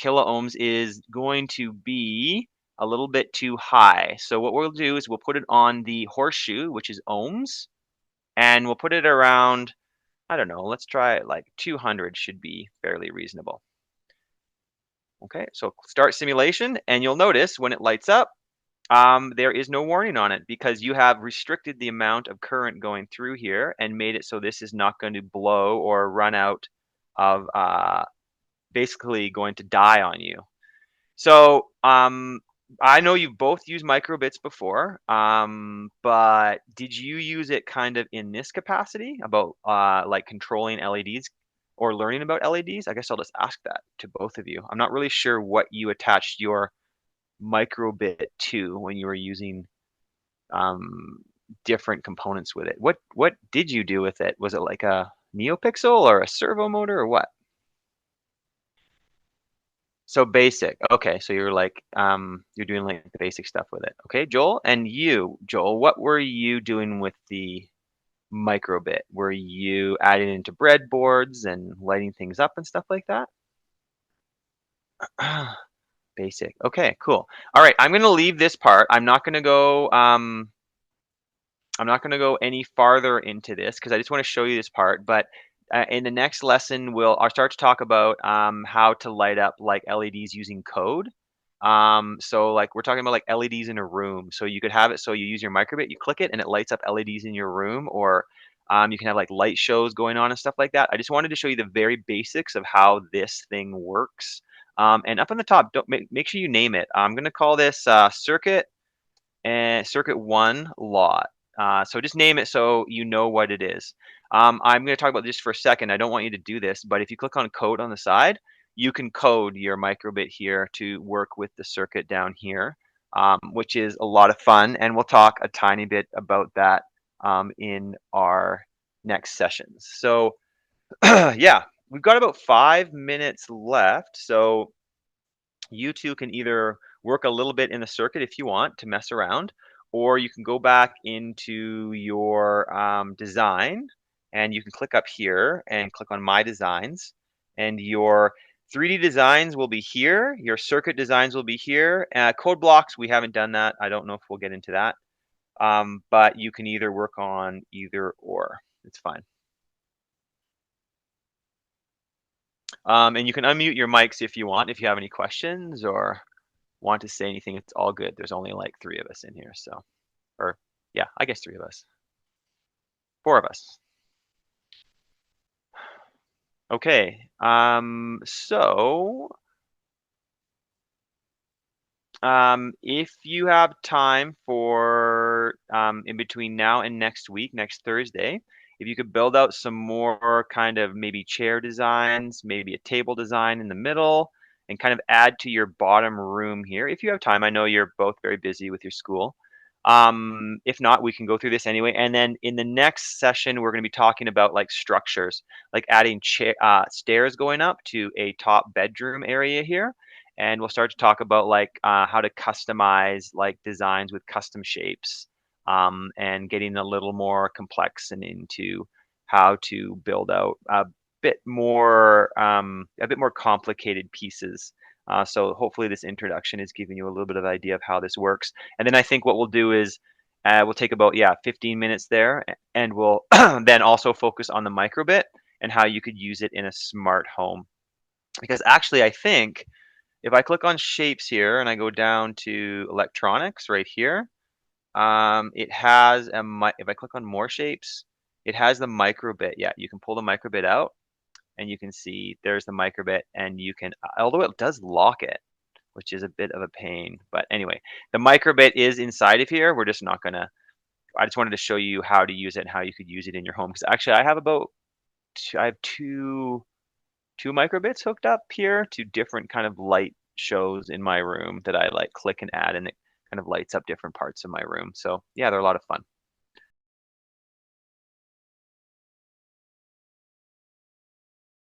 kilo ohms is going to be a little bit too high. So what we'll do is we'll put it on the horseshoe, which is ohms, and we'll put it around, I don't know, let's try it like 200 should be fairly reasonable. Okay, so start simulation, and you'll notice when it lights up, there is no warning on it because you have restricted the amount of current going through here and made it so this is not going to blow or run out of basically going to die on you. So I know you've both used microbits before, but did you use it kind of in this capacity about like controlling LEDs or learning about LEDs? I guess I'll just ask that to both of you. I'm not really sure what you attached your microbit to when you were using um, different components with it. What did you do with it? Was it like a NeoPixel or a servo motor or what? So basic. Okay, so you're like you're doing like the basic stuff with it. Okay, Joel, and you, Joel, what were you doing with the microbit? Were you adding into breadboards and lighting things up and stuff like that? Basic. Okay, cool. All right, I'm gonna leave this part. I'm not going to go any farther into this because I just want to show you this part. But in the next lesson, I'll start to talk about how to light up like LEDs using code. So like we're talking about like LEDs in a room. So you could have it so you use your microbit, you click it, and it lights up LEDs in your room, or you can have like light shows going on and stuff like that. I just wanted to show you the very basics of how this thing works. And up on the top, don't make sure you name it. I'm going to call this circuit and circuit one lot. So just name it so you know what it is. I'm going to talk about this for a second. I don't want you to do this, but if you click on code on the side, you can code your microbit here to work with the circuit down here, which is a lot of fun. And we'll talk a tiny bit about that in our next sessions. So yeah, we've got about 5 minutes left. So you two can either work a little bit in the circuit if you want to mess around, or you can go back into your design and you can click up here and click on My Designs. And your 3D designs will be here. Your circuit designs will be here. Code blocks, we haven't done that. I don't know if we'll get into that. But you can either work on either or. It's fine. And you can unmute your mics if you want, if you have any questions or want to say anything, it's all good. There's only like 3 of us in here, so or yeah, I guess 3 of us. 4 of us. Okay. If you have time for in between now and next week, next Thursday, if you could build out some more kind of maybe chair designs, maybe a table design in the middle, and kind of add to your bottom room here. If you have time, I know you're both very busy with your school. If not, we can go through this anyway. And then in the next session, we're going to be talking about like structures, like adding stairs going up to a top bedroom area here, and we'll start to talk about like how to customize like designs with custom shapes, and getting a little more complex and into how to build out a bit more complicated pieces. So hopefully this introduction is giving you a little bit of idea of how this works. And then I think what we'll do is we'll take about 15 minutes there, and we'll then also focus on the microbit and how you could use it in a smart home. Because actually, I think if I click on shapes here and I go down to electronics right here, it has if I click on more shapes, it has the microbit. Yeah, you can pull the microbit out and you can see there's the microbit, and you can, although it does lock it, which is a bit of a pain. But anyway, the microbit is inside of here. We're just not gonna, I just wanted to show you how to use it and how you could use it in your home. Because actually I have I have two microbits hooked up here to different kind of light shows in my room that I like click and add, and it kind of lights up different parts of my room. So yeah, they're a lot of fun.